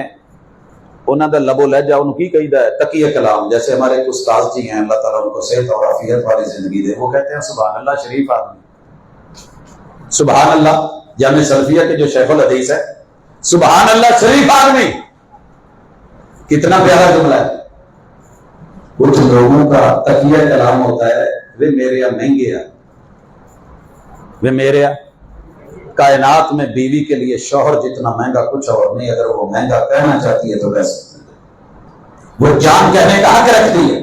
انہوں نے لبو لہجہ ان کی کہی ہے تقیہ کلام. جیسے ہمارے ایک استاد جی ہیں، اللہ تعالیٰ ان کو صحت اور عافیت والی زندگی دے، وہ کہتے ہیں سبحان اللہ شریف آدمی. سبحان اللہ جامع سلفیہ کے جو شیخ الحدیث ہے، سبحان اللہ شریف آدمی. کتنا پیارا جملہ ہے. کچھ لوگوں کا تقیہ کلام ہوتا ہے وہ میرے یہاں مہنگے ہیں، وہ میرے یہاں. کائنات میں بیوی کے لیے شوہر جتنا مہنگا کچھ اور نہیں. اگر وہ مہنگا کہنا چاہتی ہے تو کہہ سکتے ہیں. وہ جان کہنے کا حق رکھتی ہے.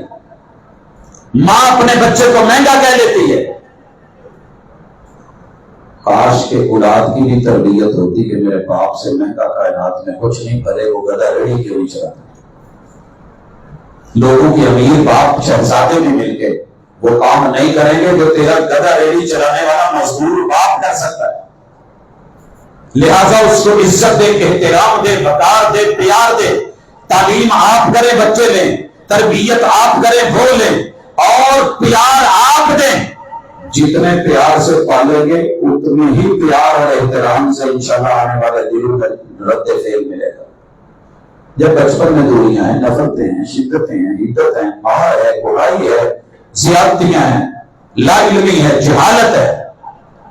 ماں اپنے بچے کو مہنگا کہہ لیتی ہے. کاش کے اولاد کی بھی تربیت ہوتی کہ میرے باپ سے مہنگا کائنات میں کچھ نہیں کرے، وہ گدھا ریڑھی کیوں نہیں چلاتا۔ لوگوں کے امیر باپ شہزادے میں مل کے وہ کام نہیں کریں گے جو تیرا گدھا ریڑھی چلانے والا مزدور باپ کر سکتا ہے۔ لہذا اس کو عزت دے، احترام دے، وقار دے، پیار دے۔ تعلیم آپ کریں، بچے لیں، تربیت آپ کریں، وہ لیں، اور پیار آپ دیں۔ جتنے پیار سے پالیں گے اتنے ہی پیار اور احترام سے انشاءاللہ آنے والے دنوں میں رد فعل ملے گا۔ جب بچپن میں دوریاں ہیں، نفرتیں ہیں، شدتیں ہیں، حدت ہیں، مار ہے، برائی ہے، زیادتیاں ہیں، لا علمی ہے، جہالت ہے،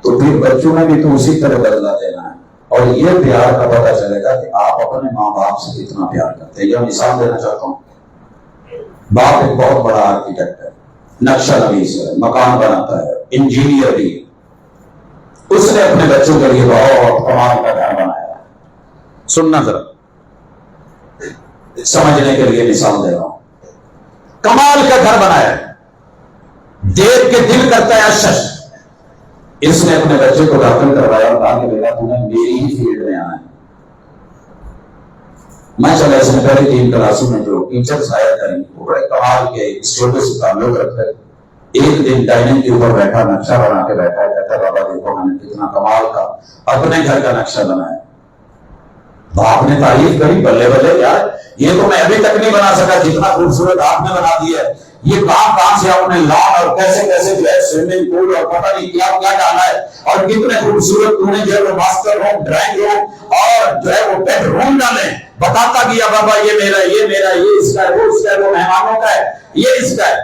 تو پھر بچوں میں بھی تو اسی طرح بدلا دینا ہے۔ اور یہ پیار کا پتہ چلے گا کہ آپ اپنے ماں باپ سے کتنا پیار کرتے ہیں۔ یہ مثال دینا چاہتا ہوں، باپ ایک بہت بڑا آرکیٹیکٹ ہے، نقشہ نویس ہے، مکان بناتا ہے، انجینئر بھی۔ اس نے اپنے بچوں کے لیے بہت کمال کا گھر بنایا ہے۔ سننا ذرا، سمجھنے کے لیے مثال دے رہا ہوں۔ کمال کا گھر بنایا ہے، دیکھ کے دل کرتا ہے اشش۔ اس نے اپنے بچے کو داخل کروایا اور کہا کہ بیٹا تم نے میری ہی فیلڈ میں آنا ہے۔ میں چلا اس میں پہلے 3 کلاسوں میں جو ٹیچرز آیا کریں وہ بڑے کمال کے اس چھوٹے سے تعلق رکھتے۔ ایک دن ڈائننگ کے اوپر بیٹھا، نقشہ بنا کے بیٹھا، کہتا بابا دیکھو میں نے کتنا کمال کا اپنے گھر کا نقشہ بنایا۔ باپ نے تعریف کری، بلے بلے یار، یہ تو میں ابھی تک نہیں بنا سکا جتنا خوبصورت آپ نے بنا دیا ہے۔ یہ کہاں سے آپ نے لان اور کیسے کیسے جو ہے سوئمنگ پول اور پتہ نہیں کیا کیا ڈالا ہے، اور کتنے خوبصورت تم نے جو ہے وہ ماسٹر روم، ڈرائنگ روم اور جو ہے وہ بیڈ روم ڈالے۔ بتاتا گیا بابا یہ میرا، یہ میرا، یہ اس کا ہے، وہ اس کا ہے، وہ مہمانوں کا ہے، یہ اس کا ہے۔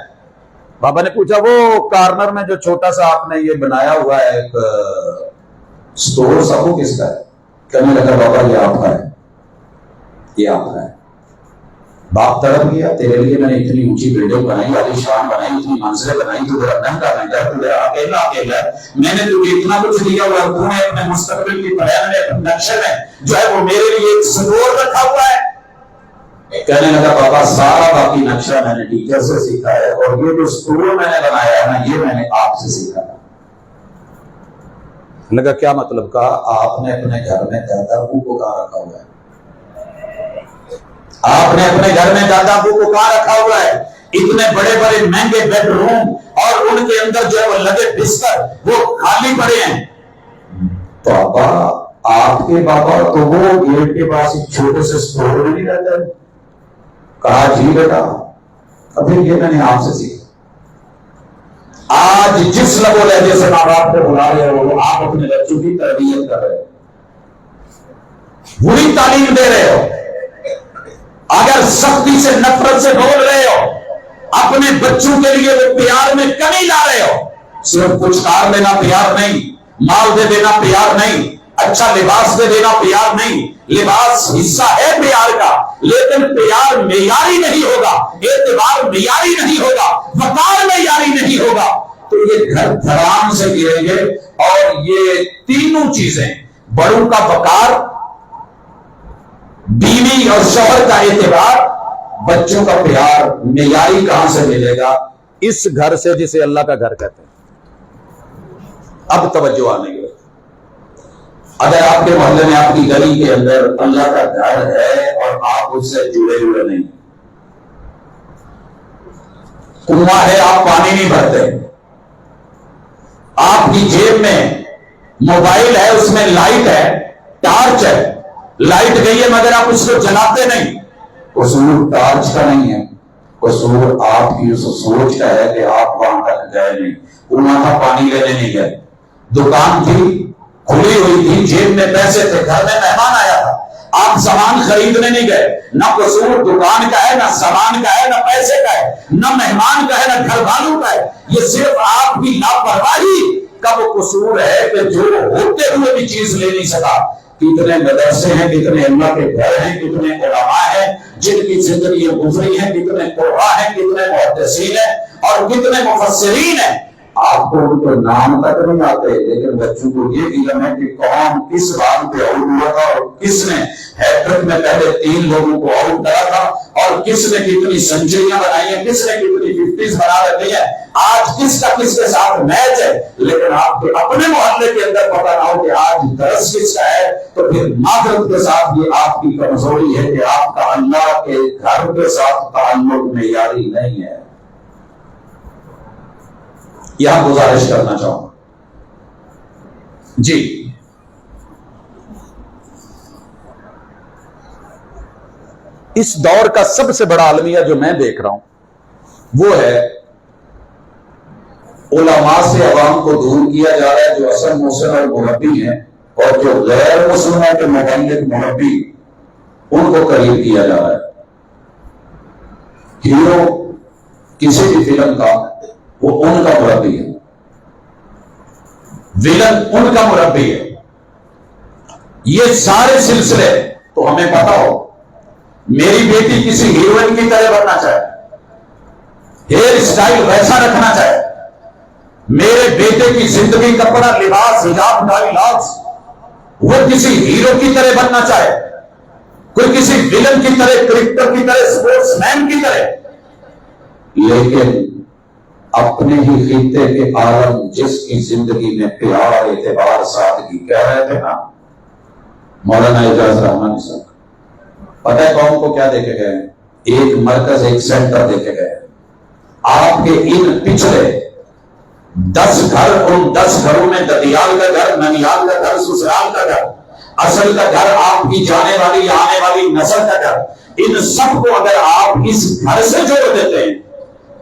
بابا نے پوچھا وہ کارنر میں جو چھوٹا سا آپ نے یہ بنایا ہوا ہے ایک سٹور سا، وہ کس کا ہے؟ کہنے لگا بابا یہ آپ کا ہے، یہ آپ کا ہے۔ باپ تڑپ گیا، تیرے لیے میں نے اتنی اونچی بلڈنگ بنائی، عالی شان بنائی، اتنی منزلیں بنائی، تو میرا مہنگا مہنگا ہے، تو میرا اکیلا اکیلا ہے، میں نے تجھے اتنا کچھ دیا ہوا ہے، تو نے اپنے مستقبل کی پلان میں، اپنے نقشے میں جو ہے وہ میرے لیے ایک سٹور رکھا ہوا ہے۔ کہنے لگا بابا سارا باقی نقشہ میں نے ٹیچر سے سیکھا ہے، اور یہ جو سٹور میں نے بنایا ہے نا یہ میں نے آپ سے سیکھا ہے۔ لگا کیا مطلب؟ کہا آپ نے اپنے گھر میں دادا ابو کو کہاں رکھا ہوا ہے، آپ نے اپنے گھر میں دادا ابو کو کہاں رکھا ہوا ہے؟ اتنے بڑے بڑے مہنگے بیڈ روم اور ان کے اندر جو ہے وہ لگے بستر وہ خالی پڑے ہیں۔ بابا آپ کے بابا تو وہ گیٹ کے پاس ایک چھوٹے سے سٹور میں نہیں رہتا ہے۔ کہا جی بیٹا، ابھی یہ میں نے آپ سے سیکھا۔ آج جس لب و لہجے سے ماں باپ کو بلا رہے ہو آپ اپنے بچوں کی تربیت کر رہے ہو، وہی تعلیم دے رہے ہو۔ اگر سختی سے نفرت سے بول رہے ہو، اپنے بچوں کے لیے وہ پیار میں کمی لا رہے ہو۔ صرف کچھ کار دینا پیار نہیں، مال دے دینا پیار نہیں، اچھا لباس دے دینا پیار نہیں۔ لباس حصہ ہے پیار کا، لیکن پیار معیاری نہیں ہوگا، اعتبار معیاری نہیں ہوگا، وقار معیاری نہیں ہوگا، تو یہ گھر دھڑام سے گریں گے۔ اور یہ تینوں چیزیں، بڑوں کا وقار، بیوی اور شوہر کا اعتبار، بچوں کا پیار، معیاری کہاں سے ملے گا؟ اس گھر سے جسے اللہ کا گھر کہتے ہیں۔ اب توجہ آنے گے، اگر آپ کے محلے میں آپ کی گلی کے اندر اللہ کا گھر ہے اور آپ اس سے جڑے ہوئے نہیں، کنواں ہے آپ پانی نہیں بھرتے، آپ کی جیب میں موبائل ہے، اس میں لائٹ ہے، ٹارچ ہے، لائٹ گئی ہے مگر آپ اس کو جلاتے نہیں، قصور ٹارچ کا نہیں ہے، قصور آپ کی اس سوچ کا ہے کہ آپ وہاں تک گئے نہیں۔ وہاں تک پانی لینے نہیں گئے، دکان تھی کھلی ہوئی تھی، جیب میں پیسے تھے، گھر میں مہمان آیا تھا، آپ سامان خریدنے نہیں گئے۔ نہ قصور دکان کا ہے، نہ سامان کا ہے، نہ پیسے کا ہے، نہ مہمان کا ہے، نہ گھر والوں کا ہے، یہ صرف آپ کی لاپرواہی کا وہ قصور ہے کہ جو ہوتے ہوئے بھی چیز لے نہیں سکا۔ کتنے مدرسے ہیں، کتنے اللہ کے گھر ہیں، کتنے علماء ہیں جن کی زندگیاں گزری ہیں، کتنے قرآن ہیں، کتنے محدثین ہیں اور کتنے مفسرین ہیں، آپ کو ان کے نام تک نہیں آتے، لیکن بچوں کو یہ علم ہے کہ کون کس ران پہ آؤٹ ہوا تھا اور کس نے ہیٹرک میں پہلے 3 لوگوں کو آؤٹ کرا تھا اور کس نے کتنی سنچریاں بنائی ہیں، کس نے کتنی 50s بنا رکھی ہیں، آج کس کا کس کے ساتھ میچ ہے۔ لیکن آپ کے اپنے محلے کے اندر پتہ نہ ہو کہ آج درس کس کا ہے، تو پھر معذرت کے ساتھ یہ آپ کی کمزوری ہے کہ آپ کا اللہ کے گھر کے ساتھ تعلق معیاری نہیں ہے۔ یہاں گزارش کرنا چاہوں گا جی، اس دور کا سب سے بڑا المیہ جو میں دیکھ رہا ہوں وہ ہے علماء سے عوام کو دور کیا جا رہا ہے جو اصل مسلم اور مربی ہیں، اور جو غیر مسلموں کے مبلغ مربی ان کو قریب کیا جا رہا ہے۔ ہیرو کسی بھی فلم کا وہ ان کا مربی ہے، ویلن ان کا مربی ہے۔ یہ سارے سلسلے تو ہمیں پتا ہو، میری بیٹی کسی ہیروئن کی طرح بننا چاہے، ہیئر اسٹائل ویسا رکھنا چاہے، میرے بیٹے کی زندگی کپڑا لباس حجاب ڈائلاگس وہ کسی ہیرو کی طرح بننا چاہے، کوئی کسی ویلن کی طرح، کرکٹر کی طرح، سپورٹس مین کی طرح، لیکن اپنے ہی خطے کے عالم جس کی زندگی میں پیار، اعتبار، سادگی کہہ رہے تھے نا مولانا اعجاز رحمانی صاحب، پتہ ہے قوم کو کیا دیکھے گئے؟ ایک مرکز، ایک سینٹر دیکھے گئے۔ آپ کے ان پچھلے 10 گھر، ان 10 گھروں میں ددیال کا گھر، ننیال کا گھر، سسرال کا گھر، اصل کا گھر، آپ کی جانے والی آنے والی نسل کا گھر، ان سب کو اگر آپ اس گھر سے جوڑ دیتے ہیں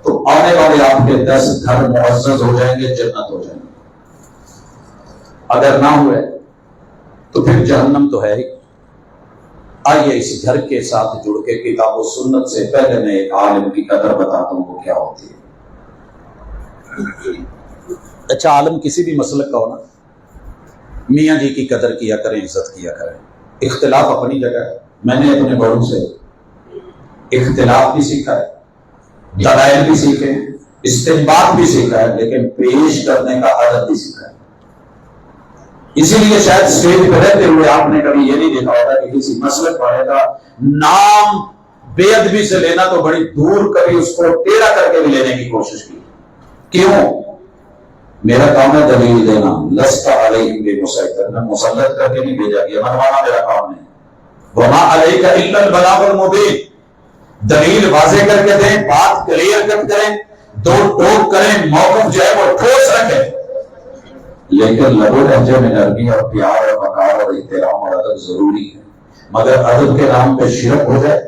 تو آنے والے آپ کے 10 گھر معزز ہو جائیں گے، جنت ہو جائیں گے۔ اگر نہ ہوئے تو پھر جہنم تو ہے ہی۔ آئیے اس گھر کے ساتھ جڑ کے کتاب و سنت سے پہلے میں ایک عالم کی قدر بتاتا ہوں وہ کیا ہوتی ہے۔ اچھا، عالم کسی بھی مسلک کا ہونا، میاں جی کی قدر کیا کریں، عزت کیا کریں، اختلاف اپنی جگہ ہے۔ میں نے اپنے بڑوں سے اختلاف بھی سیکھا ہے، دلائل بھی سیکھے، استنباط بھی سیکھا ہے، لیکن پیش کرنے کا عادت بھی سیکھا ہے۔ اسی لیے شاید اسٹیج پہ رہتے ہوئے آپ نے کبھی یہ نہیں دیکھا ہوگا کہ کسی مسلک والے کا نام بے ادبی سے لینا تو بڑی دور، کبھی اس کو ٹیڑھا کر کے بھی لینے کی کوشش کی۔ کیوں؟ میرا کام ہے دلیل دینا، لست علیہم بمسیطر، میں مسلط کر کے نہیں بھیجا گیا، منوانا میرا کام ہے۔ وما علیک الا البلاغ المبین، دلیل واضح کر کے دیں، بات کلیئر کٹ کریں، دو ٹوک کریں، موقف جو ہے وہ ٹھوس رکھیں، لیکن لب و لہجے میں نرمی اور پیار اور وقار اور احترام اور ادب ضروری ہے، مگر ادب کے نام پہ شرک ہو جائے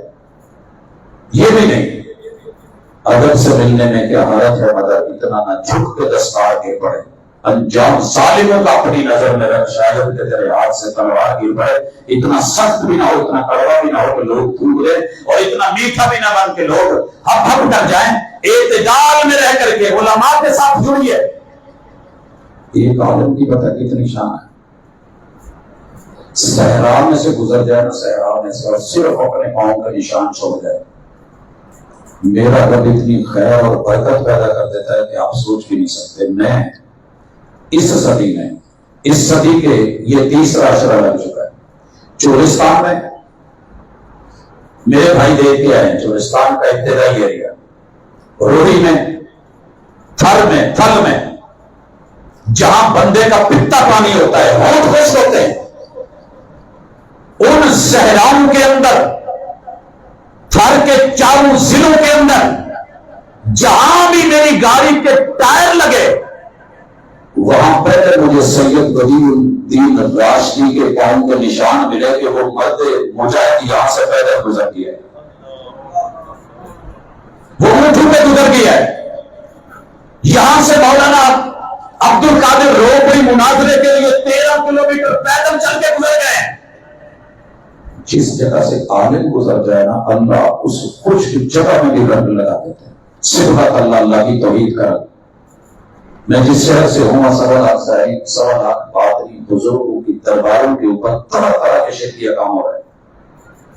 یہ بھی نہیں۔ ادب سے ملنے میں کیا حرج ہے، مگر اتنا نہ جھک کے دستار گر پڑے، انجام ظالموں کا اپنی نظر میں رکھ، شاید کہ تیرے ہاتھ سے تلوار گر پڑے، اتنا سخت بھی نہ ہو، اتنا کڑوا بھی نہ ہو کہ لوگ تھوک دیں، اور اتنا میٹھا بھی نہ بن کے لوگ ہپ ہپ کر جائیں۔ اعتدال میں رہ کر کے علماء کے ساتھ جڑیے۔ ایک عالم کی پتہ کتنی شان ہے، صحرا میں سے گزر جائے نا، صحرا میں سے، اور صرف اپنے پاؤں کا نشان چھوڑ جائے، میرا رب اتنی خیر اور برکت پیدا کر دیتا ہے کہ آپ سوچ بھی نہیں سکتے۔ میں اس صدی میں، اس صدی کے یہ 3را عشرہ لگ چکا ہے، چورستان میں میرے بھائی دیکھ کے آئے، چورستان کا ابتدائی ایریا، روڑی میں، تھل میں جہاں بندے کا پتا پانی ہوتا ہے، ہونٹ خشک ہوتے ہیں، ان صحراؤں کے اندر، تھر کے چاروں ضلعوں کے اندر جہاں بھی میری گاڑی کے ٹائر لگے، وہاں پہلے مجھے سید بدی الدین راشدی کے پاؤں کے نشان ملے کہ وہ مرد مجاہد یہاں سے پہلے گزر گیا ہے، وہ اونٹوں پہ گزر گیا ہے۔ یہاں سے مولانا عبد القادر روپڑی مناظرے کے لیے 13 کلومیٹر پیدل چل کے گزر گئے ہیں۔ جس جگہ سے عالم گزر جائے نا، اللہ اس خشک جگہ میں بھی رنگ لگا دیتے ہیں۔ صبح اللہ کی توحید کر، میں جس شہر سے ہوں 1.25 لاکھ زائرین، 1.25 لاکھ پادری بزرگوں کی درباروں کے اوپر طرح طرح کے شرکیہ کام ہو رہے ہیں،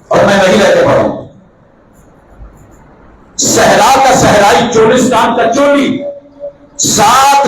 اور میں نہیں رہ کے پڑھا ہوں۔ صحرا کا صحرائی، چولستان کا چولی، 7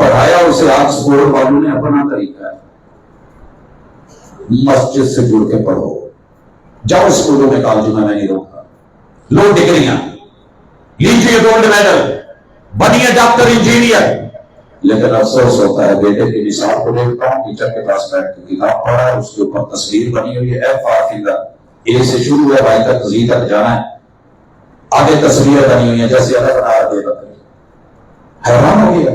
پڑھایا اسے آکسفورڈ والوں نے اپنا طریقہ ہے، مسجد سے جڑ کے پڑھو، جاؤ اسکولوں میں کالجوں میں نہیں روکا، لو ڈگریاں، لیجیے گولڈ میڈل، بنیے ڈاکٹر انجینئر، لیکن افسوس ہوتا ہے بیٹے کی نصاب کو دیکھتا ہوں ٹیچر کے پاس بیٹھ کے کتاب پڑھا ہے، اس کے اوپر تصویر بنی ہوئی ہے، ایف آر فنگر، اے سے شروع ہے وائی تک زی تک جانا ہے، آگے تصویریں بنی ہوئی ہیں جیسے ادب بنا دے بکری۔ حیران ہو گیا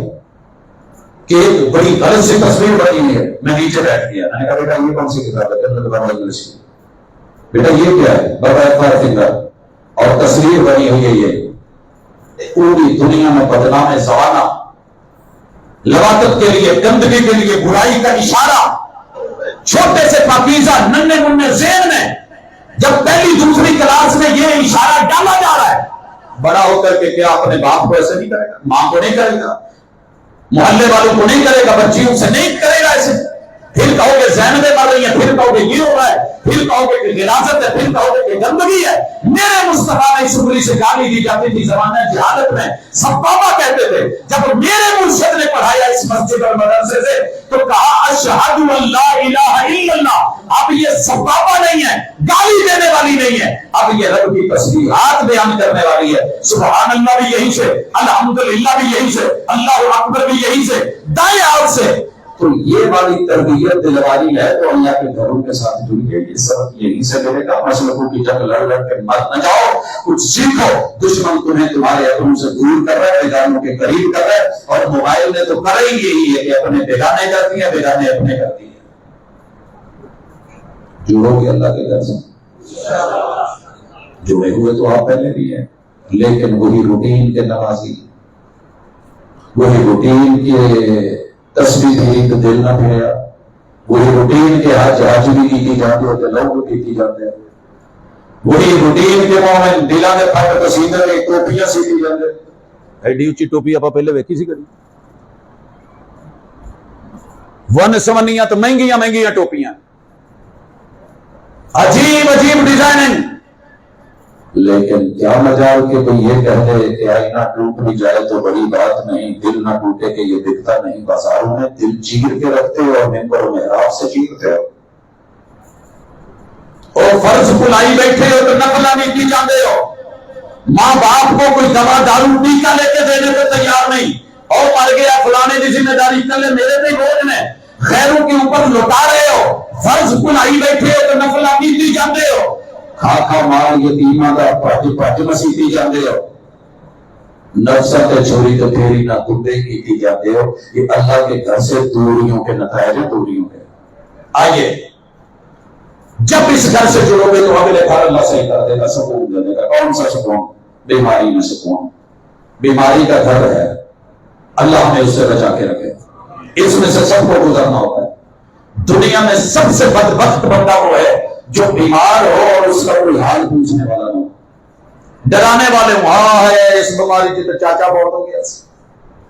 کہ ایک بڑی غلط سی تصویر بنی ہوئی ہے، میں نیچے بیٹھ گیا، میں نے کہا بیٹا یہ کون سی کتاب ہے؟ انگلش کی۔ بیٹا یہ کیا ہے؟ بڑا ایف آر فنگر اور تصویر بنی ہوئی ہے، یہ پوری دنیا میں بدنام زمانہ، لواطت کے لیے، گندگی کے لیے، برائی کا اشارہ، چھوٹے سے پاکیزہ ننھے منھے ذہن میں جب پہلی دوسری کلاس میں یہ اشارہ ڈالا جا رہا ہے، بڑا ہو کر کے کیا اپنے باپ کو ایسے نہیں کرے گا، ماں کو نہیں کرے گا، محلے والوں کو نہیں کرے گا، بچیوں سے نہیں کرے گا ایسے؟ پھر کہو گے زینبیں مر رہی ہیں، پھر کہو گے یہ ہو رہا ہے، پھر کہو گے کہ غلاظت ہے، پھر کہو گے کہ گندگی ہے۔ میرے مصطفیٰ نے اس انگلی سے گالی دی جاتی تھی زمانہ جہالت میں، سبابہ کہتے تھے۔ جب میرے مرشد نے پڑھایا اس مسجد اور مدرسے سے تو کہا اشہد ان لا الہ الا اللہ۔ اب یہ سبابہ نہیں ہے، گالی دینے والی نہیں ہے، اب یہ رب کی تسبیحات بیان کرنے والی ہے۔ سبحان اللہ بھی یہیں سے، الحمدللہ بھی یہیں سے، اللہ اکبر بھی یہیں سے، دائیں ہاتھ سے۔ تو یہ والی تربیت دلواری ہے تو اللہ کے گھروں کے ساتھ جڑیے، یہ سب یہیں سے ملے گا۔ مسلکوں کی جنگ لڑ لڑ کے مر نہ جاؤ، کچھ سیکھو۔ دشمن تمہیں تمہارے اپنوں سے دور کر رہا ہے، بیگانوں کے قریب کر رہا ہے، اور موبائل نے تو کرا ہی یہی ہے کہ اپنے بیگانے کر دیا، بیگانے اپنے کر دیے۔ جڑو گے اللہ کے گھر سے، جڑے ہوئے تو آپ پہلے بھی ہیں، لیکن وہی روٹین کے نمازی، وہی روٹین کے تسبیح دھیری تو دل نہ پھریا، وہی روٹین کے حج بھی کی جاتے ہوتے، لوگ بھی کی جاتے ہیں، وہی روٹین کے مومن دلوں کے پھٹ پسینے میں ٹوپیاں سیکھی جاتے۔ ایڈی اچھی ٹوپی آپ پہلے ویکھی سی کبھی؟ ون سمنیاں تو مہنگیاں مہنگیاں ٹوپیاں، عجیب عجیب ڈیزائننگ، لیکن کیا مجال کہ کوئی یہ کہہ دے کہ آئینہ ٹوٹ بھی جائے تو بڑی بات نہیں، دل نہ ٹوٹے کہ یہ دکھتا نہیں۔ بازاروں میں دل چیر کے رکھتے ہو اور ممبر و محراب سے چیرتے ہو، اور فرض بلائی بیٹھے ہو تو نفلہ نہیں کی جاتے ہو، ماں باپ کو کوئی دوا دارو ٹیکا لے کے دینے کو تیار نہیں، اور مر گیا فلانے کی ذمہ داری کر لے، میرے پہ بوجھ میں خیروں کے اوپر لوٹا رہے ہو، فرض بلائی بیٹھے ہو تو نفلہ نہیں کی جاتے ہو، کھا کھا مال یتیمہ دا پٹ پٹ مسیتی جاندے ہو، نفسہ تے چھوڑی تو پھیری نہ کتے کیتی جاتے ہو۔ یہ اللہ کے گھر سے دوریوں کے نتائج ہیں، دوریوں کے۔ آئیے جب اس گھر سے جڑو گے تو اگلے گھر اللہ صحیح کر دے گا، سکون دے دے گا۔ کون سا سکون؟ بیماری میں سکون۔ بیماری کا گھر ہے، اللہ ہمیں اس سے بچا کے رکھے۔ اس میں سے سب کو گزرنا ہوتا ہے۔ دنیا میں سب سے بدبخت بندہ وہ ہے جو بیمار ہو اور اس کا کوئی حال پوچھنے والا نہ ہو، ڈرانے والے وہاں ہے اس بیماری کی تو چاچا بہت ہو گیا،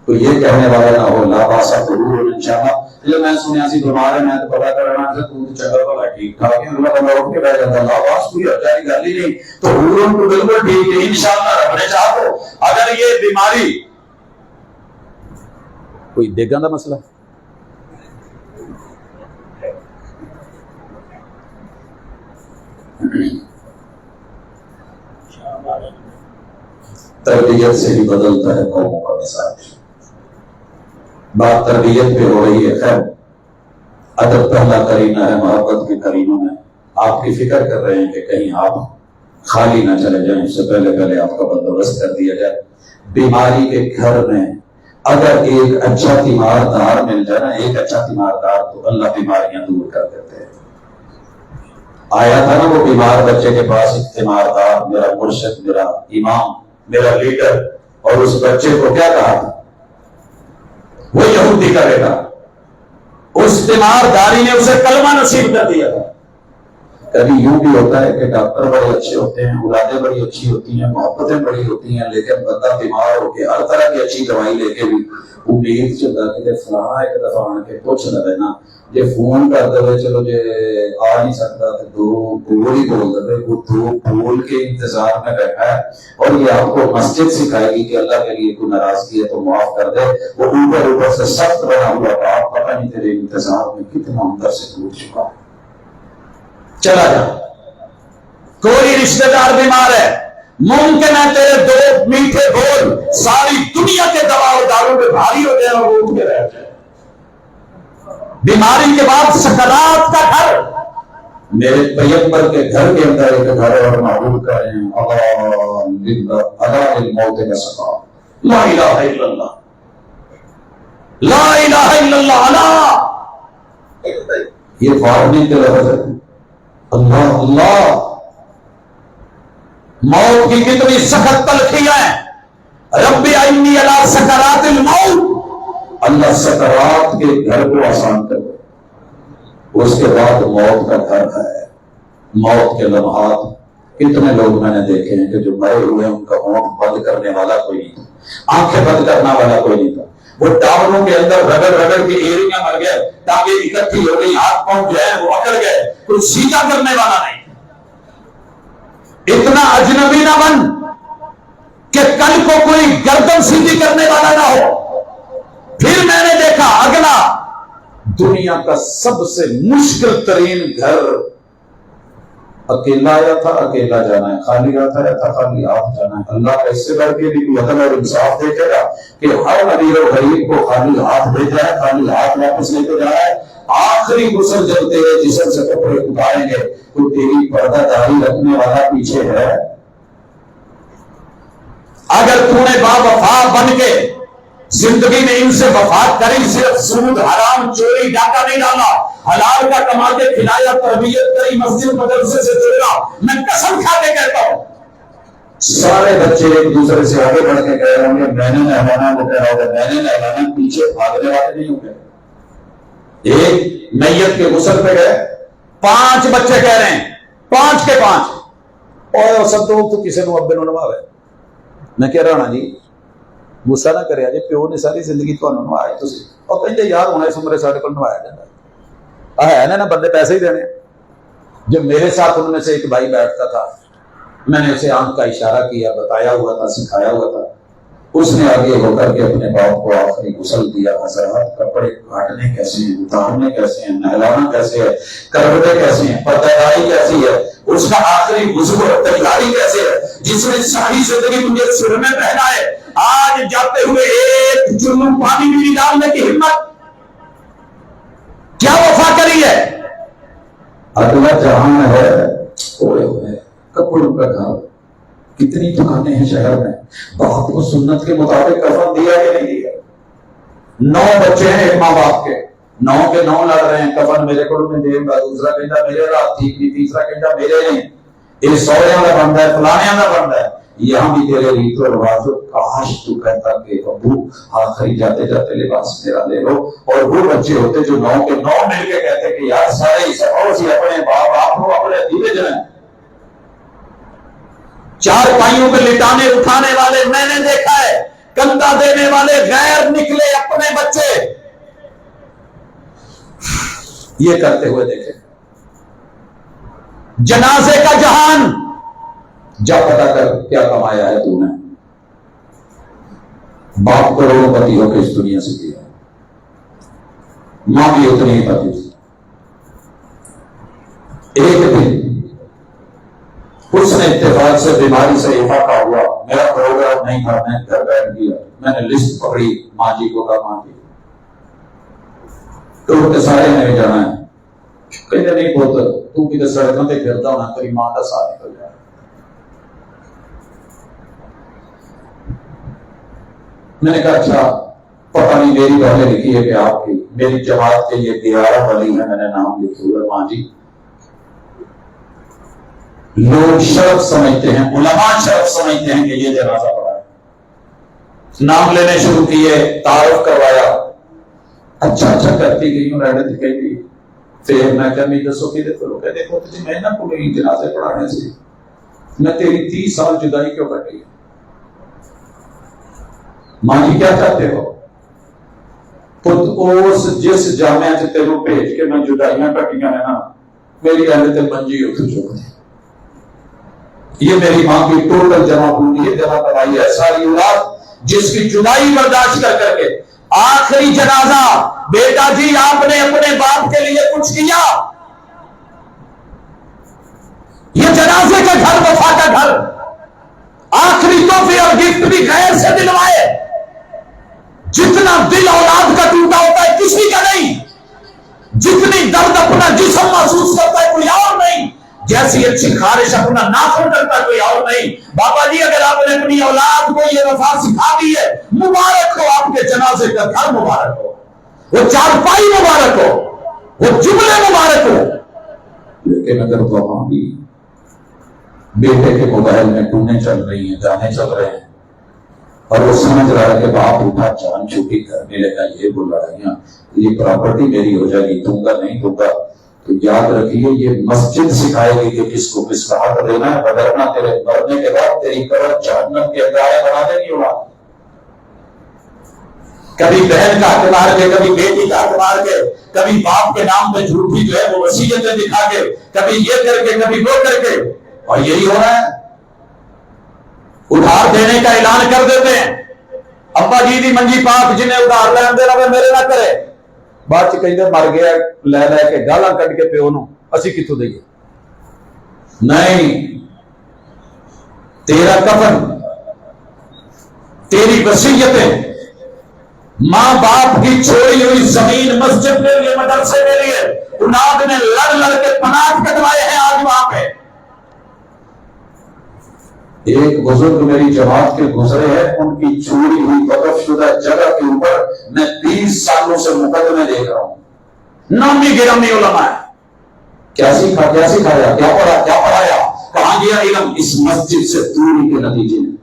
تو یہ کہنے والا نہ ہو لا باسا ضرور انشاءاللہ۔ یہ میں سنیا سی بیمار ہے، میں تو پتا کرنا سے تو چنگا والا ٹھیک ٹھاک ہے، اللہ بندہ اٹھ کے بیٹھ جاتا لا باس کوئی اچھی گل ہی نہیں، تو حضور تو بالکل ٹھیک ہے انشاءاللہ رب نے چاہا تو۔ اگر یہ بیماری کوئی دیگاں دا مسئلہ تربیت سے ہی بدلتا ہے قوموں کا مزاج۔ بات تربیت پہ ہو رہی ہے، خیر ادب پہلا کرینہ ہے، محبت کے کرینوں میں آپ کی فکر کر رہے ہیں کہ کہیں آپ خالی نہ چلے جائیں، اس سے پہلے آپ کا بندوبست کر دیا جائے۔ بیماری کے گھر میں اگر ایک اچھا تیماردار مل جائے نا، ایک اچھا تیماردار، تو اللہ بیماریاں دور کر دیتے ہیں۔ آیا تھا نا وہ بیمار بچے کے پاس ایک تیماردار، میرا مرشد، میرا امام، میرا لیڈر، اور اس بچے کو کیا کہا تھا؟ وہ یہودی کا بیٹا، اس تیمارداری نے اسے کلمہ نصیب کر دیا تھا، کبھی یوں بھی ہوتا ہے کہ ڈاکٹر بڑے اچھے ہوتے ہیں، اولادیں بڑی اچھی ہوتی ہیں، محبتیں بڑی ہوتی ہیں، لیکن بندہ بیمار ہو کے ہر طرح کی اچھی دوائی لے کے بھی امید چلتا کہ فلانا ایک دفعہ آن کے پوچھ نہ رہنا جی فون کر دے چلو جی آ نہیں سکتا تو دو بول ہی بول دے، وہ دو بول کے انتظار میں بیٹھا ہے، اور یہ آپ کو مسجد سکھائے گی کہ اللہ کے لیے کوئی ناراضگی ہے تو معاف کر دے، وہ اوپر سے سخت بنا ہوا آپ پتہ نہیں تیرے انتظار میں کتنا اندر سے ٹوٹ چکا ہے۔ چلا جا، کوئی رشتہ دار بیمار ہے، ممکن ہے تیرے دو میٹھے بول ساری دنیا کے دوا اور دارو پہ بھاری ہو جائے اور وہ اٹھ کے رہ جائے۔ بیماری کے بعد سکرات کا گھر، میرے پیغمبر کے گھر کے اندر ایک گھر اور معبود کر رہے ہیں الا للموت نسقا، لا الہ الا اللہ، لا الہ الا اللہ، الا یہ وارننگ کے لفظ ہے، اللہ اللہ۔ موت کی کتنی سخت تلخیاں ہیں، رب انی علی سکرات الموت، اللہ سکرات کے گھر کو آسان کر دے۔ اس کے بعد موت کا گھر ہے، موت کے لمحات کتنے لوگ میں نے دیکھے ہیں کہ جو مرے ہوئے ان کا ہونٹ بند کرنے والا کوئی نہیں تھا، آنکھیں بند کرنے والا کوئی نہیں تھا، وہ ٹاوروں کے اندر رگڑ رگڑ کے ایریاں مر گئے، ٹانگیں اکٹھی ہو گئی، ہاتھ پاؤں جو ہے وہ اکڑ گئے، کوئی سیدھا کرنے والا نہیں۔ اتنا اجنبی نہ بن کہ کل کو کوئی گردن سیدھی کرنے والا نہ ہو۔ پھر میں نے دیکھا اگلا، دنیا کا سب سے مشکل ترین گھر، اکیلا آیا تھا اکیلا جانا ہے، خالی آتا ہے تھا خالی آپ جانا ہے۔ اللہ کا اس سے بڑھ کے بھی عدل اور انصاف دیکھے گا کہ ہر امیر و غریب کو خالی ہاتھ بھیجا ہے، خالی ہاتھ واپس لے کے جانا ہے۔ آخری غسل جب تیرے جسم سے کپڑے اتاریں گے تو تیری پردہ داری رکھنے والا پیچھے ہے۔ اگر تو نے با وفا بن کے زندگی میں ان سے وفا کری، صرف سود حرام چوری ڈاکہ نہیں ڈالا، حلال کا کما کے کھلایا، تربیت کری، مسجد مدرسے سے جڑا، میں قسم کھا کے کہتا ہوں سارے بچے ایک دوسرے سے آگے بڑھ کے کہہ رہے ہوں گے میں نے نہلانا، وہ کہہ رہا ہوگا میں نے نہلانا، پیچھے بھاگنے والے نہیں ہوں گے۔ ایک میت کے غسل پہ گئے، 5 بچے کہہ رہے ہیں 5 کے 5 اور سب تو کسی نے ابے نو نواوے۔ میں کہہ رہا ہوں جی غصہ نہ کرے جی، پیو نے ساری زندگی تمہیں نوایا تسی، اور کہتے یار ہونا اس عمرے سارے کو نوایا جاتا ہے نا بندے پیسے ہی دینے۔ جب میرے ساتھ ان میں سے ایک بھائی بیٹھتا تھا، میں نے اسے آنکھ کا اشارہ کیا، بتایا ہوا تھا، سکھایا ہوا تھا، اس نے آگے ہو کر کے اپنے باپ کو آخری غسل دیا۔ حضرات کپڑے کاٹنے کیسے ہیں، اتارنے کیسے ہیں، نہلانا کیسے ہے، کروٹیں کیسے ہیں، پردہ کیسی ہے، اس کا آخری غسل اور تیاری کیسے ہے، جس نے ساری زندگی مجھے سر میں پہنا ہے، آج جاتے ہوئے ایک چلو پانی بھی نہیں ڈالنے کی ہمت، کیا وفا کری ہے۔ اگلا جہان ہے اوڑے ہوئے کپڑوں کا گھر، کتنی دکانیں ہیں شہر میں، باپ کو سنت کے مطابق کفن دیا کہ نہیں دیا؟ 9 بچے ہیں ایک ماں باپ کے، 9 کے 9 لڑ رہے ہیں، کفن میرے کو نہیں دے گا، دوسرا کہتا میرے رات ٹھیک نہیں، تیسرا کہتا میرے نہیں، یہ سوریاں کا بنتا ہے، فلانیاں کا بنتا ہے۔ یہاں بھی تیرے ریت و رواج، کاش تو کہتا کہ ابو آخری جاتے جاتے لباس میرا لے لو، اور وہ بچے ہوتے جو 9 کے 9 مل کے کہتے کہ یار سارے ہی اپنے باپ کو اپنے دھیرے جائیں۔ 4 پائیوں پہ لٹانے اٹھانے والے میں نے دیکھا ہے، کندھا دینے والے غیر نکلے اپنے بچے یہ کرتے ہوئے دیکھے۔ جنازے کا جہان، جا پتا کر کیا کمایا ہے تو نے، باپ کروڑوں پتی ہو کے اس دنیا سے کیا، ماں بھی اتنی ہی پتی تھی۔ ایک دن اس نے اتفاق سے بیماری سے افاقہ ہوا، میرا پروگرام نہیں تھا، میں گھر بیٹھ گیا، میں نے لسٹ پکڑی، ماں جی کو کہا ماں جی تو کے سارے نہیں جانا ہے، کہتے نہیں پوتر تو بھی تو سڑکوں پہ پھرتا ہونا، تیری ماں کا ساتھ نکل جائے۔ میں نے کہا اچھا پتہ نہیں میری پہلے لکھی ہے کہ آپ کی، میری جماعت کے یہ دیارہ ولی ہے، میں نے نام لکھی ہوئے ماں جی۔ لوگ شرف سمجھتے ہیں، علماء شرف سمجھتے ہیں کہ یہ جنازہ پڑا ہے، نام لینے شروع کیے، تعارف کروایا، اچھا کرتی گئی ہوں، رہنے دکھائی دی، پھر میں کہا میں دسو کہ دیکھو کہ دیکھو جی میں نہ کوئی جنازے پڑھانے سے میں تیری 30 سال جدائی کیوں کٹی؟ ماں جی کیا چاہتے ہو؟ اس جس جامعہ سے تینوں بھیج کے میں جدائیاں کٹیاں ہیں نا میری اہل تے منجی اتر چکے، یہ میری ماں کی ٹوٹل جمع پوری ہے، جمع کرائی ہے ساری اولاد جس کی جدائی برداشت کر کر کے آخری جنازہ بیٹا جی آپ نے اپنے باپ کے لیے کچھ کیا؟ یہ جنازے کا گھر وفا کا گھر، آخری تحفے اور گفٹ بھی غیر سے دلوائے، جتنا دل اولاد کا ٹوٹا ہوتا ہے کسی کا نہیں، جتنی درد اپنا جسم محسوس کرتا ہے کوئی اور نہیں، جیسی اچھی خارش اپنا ناخن کرتا ہے کوئی اور نہیں۔ بابا جی اگر آپ نے اپنی اولاد کو یہ وفا سکھا دی ہے، مبارک ہو، آپ کے جنازے کا گھر مبارک ہو، وہ چارپائی مبارک ہو، وہ جملے مبارک ہو۔ لیکن اگر وہاں بھی بیٹے کے موبائل میں ٹونیں چل رہی ہیں، گانے چل رہے ہیں، اور وہ سمجھ رہا ہے کہ باپ اٹھا جان چھوٹی کرنے لگا، یہ بول لڑائیاں، یہ پراپرٹی میری ہو جائے گی، دوں گا نہیں دوں گا، تو یاد رکھیے یہ مسجد سکھائے گی کہ کس کو کس کا حق دینا ہے، وگرنہ تیرے مرنے کے بعد تیری قبر جہنم کے اندارے بنا دے گی اولاد۔ کبھی بہن کا حق مار کے، کبھی بیٹی کا حق مار کے، کبھی باپ کے نام پہ جھوٹی جو ہے وہ وصیتیں دکھا کے، کبھی یہ کر کے کبھی وہ کر کے، اور یہی ہو رہا ہے۔ ادھار دینے کا اعلان کر دیتے ہیں، ابا جی دی منجی پاک جنہیں ادھار لین دے رہے میرے نہ کرے، بعد چ کہیں مر گیا لے لے کے گالاں کٹ کے پیو نو اسی کتوں دئیے؟ نہیں، تیرا کفن، تیری وصیتیں، ماں باپ کی چھوڑی ہوئی زمین مسجد کے لیے، مدرسے کے لیے، اولاد نے لڑ لڑ کے پناہ کٹوائے ہیں آج وہاں پہ۔ ایک بزرگ میری جماعت کے گزرے ہیں، ان کی چھوڑی ہوئی وقف شدہ جگہ کے اوپر میں 20 سالوں سے مقدمے دیکھ رہا ہوں، نامی گرامی علماء ہے۔ کیا سیکھا، کیا سکھایا، کیا پڑھا، کیا پڑھایا، کہاں گیا علم؟ اس مسجد سے دوری کے نتیجے میں،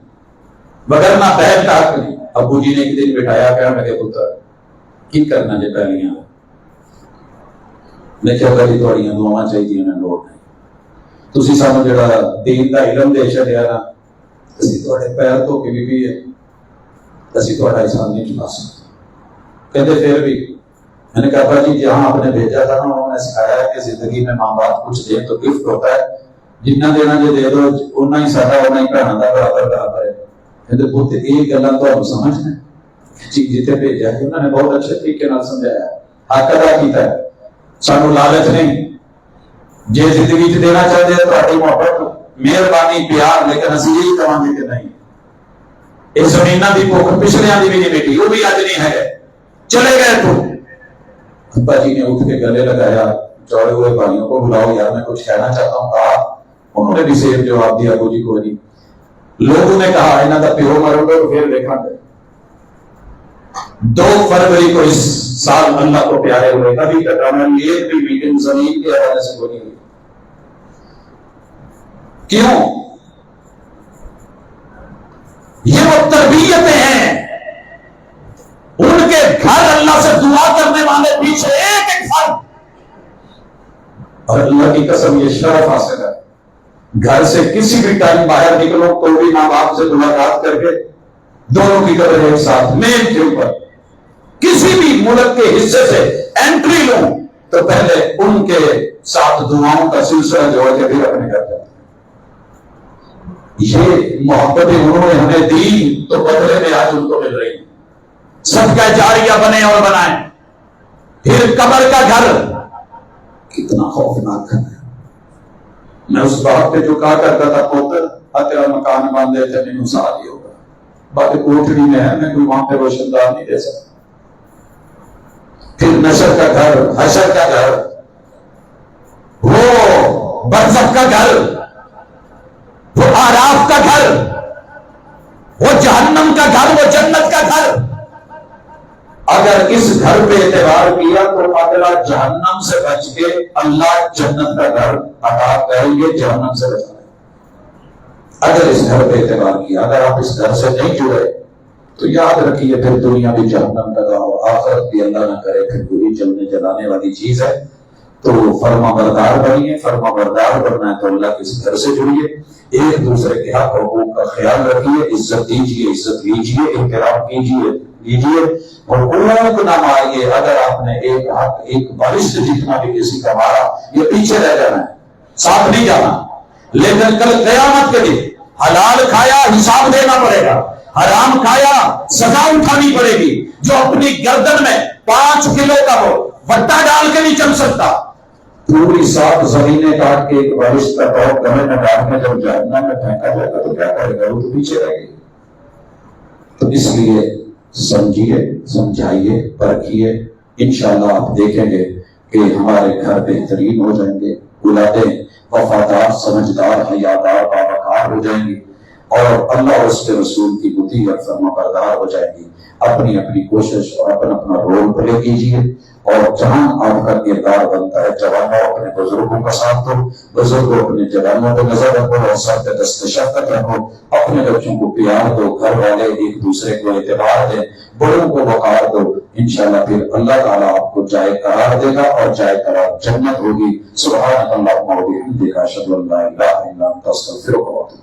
وگرنہ بہن کا حق نہیں۔ ابو جی نے ایک دن بٹھایا، کہا میرے پتر کی کرنا جی پہلیاں میں کیا کری تھوڑیاں دعاواں چاہیے نے لوڑ نہیں، تسی سانو جڑا دین دا علم دے چھڈیا نا، اسی تھوڑے پیر تو کے بھی ہے، اسی تھوڑا احسان نہیں چلا سکتے۔ کہتے پھر بھی میں نے کہا ابا جی جہاں آپ نے بھیجا تھا نا انہوں نے سکھایا ہے کہ زندگی میں ماں باپ کچھ دے تو گفٹ ہوتا ہے، جتنا دینا جو دے دو اتنا ہی سارا اتنا ہی بھرنا دا برابر ہے۔ کہتے پوتے ایک گلاں تو ہم سمجھنا جی جتے بھیجا ہے انہوں نے بہت اچھے طریقے نال سمجھایا، حق ادا کیتا ہے، سانو لالچ نہیں، جے زندگی چ دینا چاہتے ہیں تہاڈی محبت مہربانی پیار، لیکن اسی یہی کہاں گے کہ نہیں اس زمینہ دی بھوک پچھلیاں دی بھی نہیں بیٹی، وہ بھی اج نہیں ہے، چلے گئے تو۔ ابا جی نے اٹھ کے گلے لگایا، چوڑے ہوئے بھائیوں کو بلاؤ یار میں کچھ کہنا چاہتا ہوں، کہا، انہوں نے بھی سیف جواب دیا، ابو جی کو نہیں۔ لوگوں نے کہا انہاں دا پیو مرو گے پھر دیکھا گے۔ 2 فروری کو اس سال اللہ کو پیارے ہوئے، ابھی تک ہماری ایک بھی میٹنگ زمین کے حوالے سے ہو نہیں ہوئی۔ کیوں؟ یہ وہ تربیتیں ہیں، ان کے گھر اللہ سے دعا کرنے والے پیچھے ایک ایک فرد، اور اللہ کی قسم یہ شرف حاصل ہے، گھر سے کسی بھی ٹائم باہر نکلو تو بھی ماں باپ سے ملاقات کر کے دونوں کی قبر ایک ساتھ مین کے اوپر، کسی بھی ملک کے حصے سے انٹری لوں تو پہلے ان کے ساتھ دعاؤں کا سلسلہ جو ہے کہ پھر اپنے گھر جاتے ہیں۔ یہ محبتیں انہوں نے ہمیں دی تو بدلے میں آج ان کو مل رہی ہیں۔ صدقہ جاریہ بنے اور بنائیں۔ پھر قبر کا گھر کتنا خوفناک ہے۔ میں اس بات پہ جو کہا کرتا تھا پوتر تیرا مکان باندھے تھے مینوں سال ہی ہوگا، باقی کوٹڑی میں ہے، میں کوئی وہاں پہ روشن دار نہیں دے سکتا۔ پھر نشر کا گھر، حشر کا گھر، وہ برزخ کا گھر، وہ آراف کا گھر، وہ جہنم کا گھر، وہ جنت کا گھر۔ اگر اس گھر پہ اعتبار کیا تو اگلا جہنم سے بچ کے اللہ جنت کا گھر عطا کریں گے، جہنم سے بچا لیں گے۔ اگر اس گھر پہ اعتبار کیا، اگر آپ اس گھر سے نہیں جڑے تو یاد رکھیے پھر دنیا بھی جہنم کا گھر، آخرت بھی اللہ نہ کرے پھر بری جلنے جلانے والی چیز ہے۔ تو فرما بردار بنیے. فرما بردار بننا ہے تو اللہ کے ذکر سے جڑیے, ایک دوسرے کے حق حقوق کا خیال رکھیے, عزت دیجیے, عزت لیجیے, احترام کیجیے, حقوق نہ ماریے. اگر آپ نے ایک بارش سے جتنا بھی کسی کا مارا, یہ پیچھے رہ جانا ہے, ساتھ نہیں جانا. لیکن کل قیامت کے دن حلال کھایا حساب دینا پڑے گا, حرام کھایا سزا اٹھانی پڑے گی. جو اپنی گردن میں 5 کلو کا ہو بٹا ڈال کے نہیں چل سکتا, پوری 7 زمینیں کاٹ کے ایک بارش کا ٹاپ گلے میں ڈال کے جب جہنم میں پھینکا جائے گا تو کیا کرے گا, وہ تو پیچھے رہے گی. تو اس لیے سمجھیے, سمجھائیے, پرکھیے. انشاءاللہ آپ دیکھیں گے کہ ہمارے گھر بہترین ہو جائیں گے, اولادیں وفادار, سمجھدار, حیادار, باوقار ہو جائیں گی, اور اللہ اور اس کے رسول کی مطیع اور فرما بردار ہو جائیں گی. اپنی اپنی کوشش اور اپنا رول پلے کیجیے, اور جہاں آپ کا کردار بنتا ہے, جوانوں اپنے بزرگوں کا ساتھ دو, بزرگوں اپنے جوانوں پہ نظر رکھو, اور سب پہ دست شفقت رکھو, اپنے بچوں کو پیار دو, گھر والے ایک دوسرے کو اعتبار دیں, بڑوں کو وقار دو. انشاءاللہ پھر اللہ تعالیٰ آپ کو جائے قرار دے گا, اور جائے قرار جنت ہوگی. سبحانک اللہم و بحمدک, اشہد ان لا الہ الا انت, استغفرک و اتوب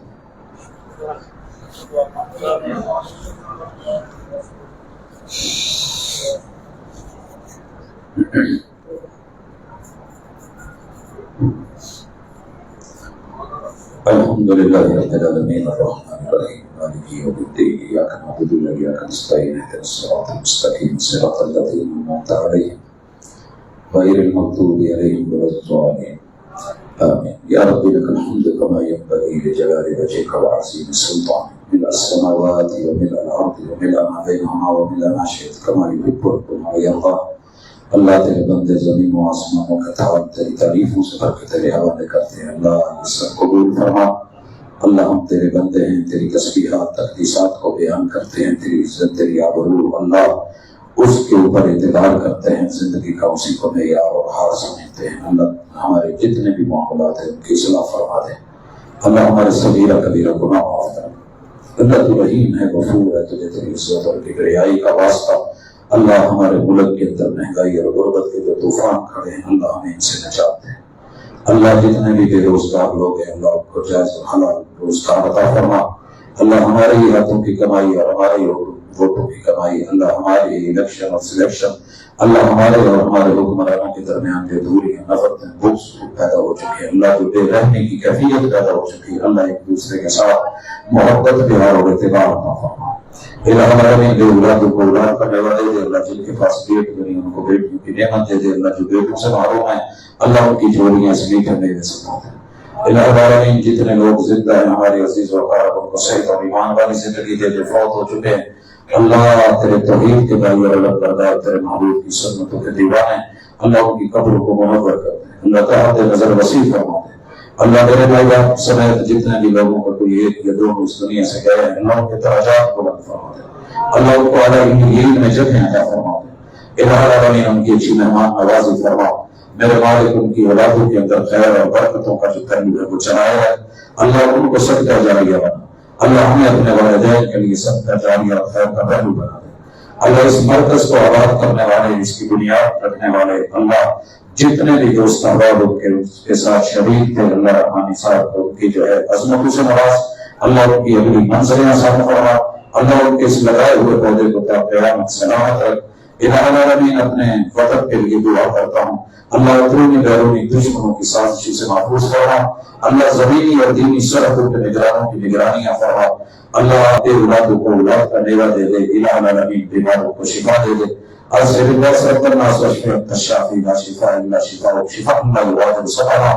الحمد لله رب العالمين الرحمن الرحيم مالك يوم الدين إياك نعبد وإياك نستعين اهدنا الصراط المستقيم صراط الذين أنعمت عليهم غير المغضوب عليهم ولا الضالين آمين. يا رب لك الحمد كما ينبغي لجلال وجهك وعظيم سلطانك, ملء السماوات وملء الأرض وملء ما بينهما وملء ما شئت كما يحب ربنا ويرضى. اللہ تیرے بندے زمین و آسمانوں کا تعاون تیری تعریفوں سے بھر کے تیرے حوالے کرتے ہیں. اللہ یہ سب قبول فرما. اللہ ہم تیرے بندے ہیں, تیری تسبیحات تقدیسات کو بیان کرتے ہیں, تیری عزت تیری آبرو اللہ اس کے اوپر اعتبار کرتے ہیں, زندگی کا اسی کو معیار اور ہار سمجھتے ہیں. اللہ ہمارے جتنے بھی معاملات ہیں ان کی اصلاح فرما دے. اللہ ہمارے صغیرہ کبیرہ گناہ معاف کر. اللہ تو رحیم ہے, غفور ہے, تجھے تیری عزت اور کبریائی کا واسطہ. اللہ ہمارے ملک کے اندر مہنگائی اور غربت کے جو طوفان کھڑے ہیں, اللہ ہمیں ان سے نجات دے. اللہ جتنے بھی بے روزگار لوگ ہیں, اللہ کو جائز و حلال روزگار عطا فرما. اللہ ہمارے ہی ہاتھوں کی کمائی اور ہمارے ووٹوں کی کمائی, اللہ ہمارے ہی الیکشن اور سلیکشن, اللہ ہمارے اور ہمارے حکمرانوں کے درمیان جو دوریاں, نفرتیں, بغض پیدا ہو چکی ہے, اللہ جو بے رحمی کی کیفیت پیدا ہو چکی ہے, اللہ ایک دوسرے کے ساتھ محبت پیار اور اعتبار عطا فرما. الہ العالمین بے اولادوں کو اولاد کا میوہ دے دے. اللہ جن کے پاس بیٹ بنی ان کو بیٹیوں کی نعمت دے دے. اللہ جو بیٹوں سے محروم ہیں, اللہ ان کی جوڑیاں اس میٹھے میوے سے بھر دے. الہ العالمین جتنے لوگ زندہ ہیں ہمارے عزیز و اقارب, ان کو صحت اور ایمان والی زندگی دے. جو فوت ہو چکے ہیں, اللہ تیرے توحید کے بھائی اور اللہ بردار, تیرے محبوب کی سنتوں کے دیوانے, اللہ ان کی قبر کو منور کر دے. اللہ تعالیٰ نظر وسیع فرما دے. اللہ میرے بھائی باپ سمیت جتنے بھی لوگوں کو کوئی ایک یا دو اس دنیا سے گئے ہیں, اللہ ان کے درجات کو بلند فرما دے. اللہ ان کو اعلیٰ علم میں جگہ عطا فرما دے. الہ العالمین ان کی اچھی مہمان نوازی فرما. میرے مالک ان کی اولادوں کے اندر خیر اور برکتوں کا جو پہلو ہے وہ چلایا ہے, اللہ ان کو صدقہ جاریہ بنا. اللہ ہمیں اپنے والدین کے لیے صدقہ جاریہ اور خیر کا پہلو بنا دے. اللہ اس مرکز کو آباد کرنے والے, اس کی بنیاد رکھنے والے, اللہ جتنے بھی دوست احباب اس کے ساتھ شریک تھے, اللہ رحمانی صاحب کو ان کی جو ہے عظمتوں سے نواز. اللہ ان کی اگلی منزلیں آسان فرما. اللہ ان کے اس لگائے ہوئے پودے کو تا قیامت سلامت رکھ. الہ العالمین اپنے وطن کے لیے دعا کرتا ہوں, اللہ اندرونی بیرونی دشمنوں کی سازشوں سے محفوظ فرما. اللہ زمینی اور دینی سرحدوں کے نگرانوں کی نگرانیاں فرما. اللہ بے اولادوں کو اولاد کا میوہ دے دے. الہ العالمین بیماروں کو شفا دے دے. عزیز اللہ صلی اللہ علیہ وسلم الشافی لا شفاء الا شفاء شفاء اللہ یغادر سقما.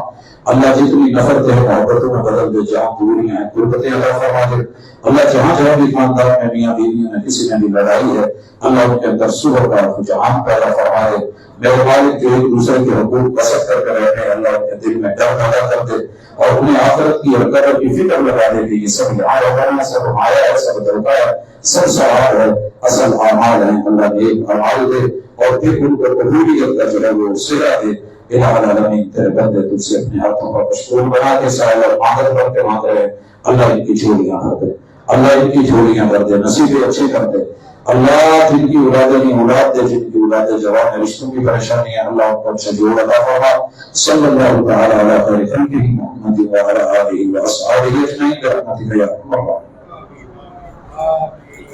اللہ جتنی نفرتیں ہیں محبتوں میں بدل دے, جہاں دوریاں ہیں غربتیں عطا فرما دے. اللہ جہاں جہاں بھی خاندان میں میاں بیویوں میں کسی میں بھی لڑائی ہے, اللہ ان کے اندر صلح کا رجحان پیدا فرما دے. میرے مالک جو ایک دوسرے کے حقوق بسط کر کے رہتے ہیں, اللہ ان کے دل میں ڈر پیدا کر دے اور انہیں آخرت کی اور قبر کی فکر لگا دے کہ یہ سب یہاں رہنا, سب مایا ہے, سب دھوکہ ہے, سب سوال ہے, اصل اعمال ہیں. اللہ نیک اعمال دے اور پھر ان کو قبولیت کا جو ہے وہ صلہ دے. الہ العالمین تیرے بندے تجھ سے اپنے ہاتھوں کا مشغول بنا کے سائل اور مدد کر کے مانگ رہے. اللہ ان کی جھولیاں بھر دے, اللہ ان کی جھولیاں بھر دے, نصیبیں اچھے کر دے. اللہ جن کی اولادیں نہیں اولاد دے، جن کی اولادیں جوان ہے، رشتوں کی پریشانی ہے، اللہ ان کو سے جوڑ عطا فرما۔ صلی اللہ تعالی علی خیر خلقہ محمد وعلی آلہ واصحابہ اجمعین برحمتک یا ارحم الراحمین۔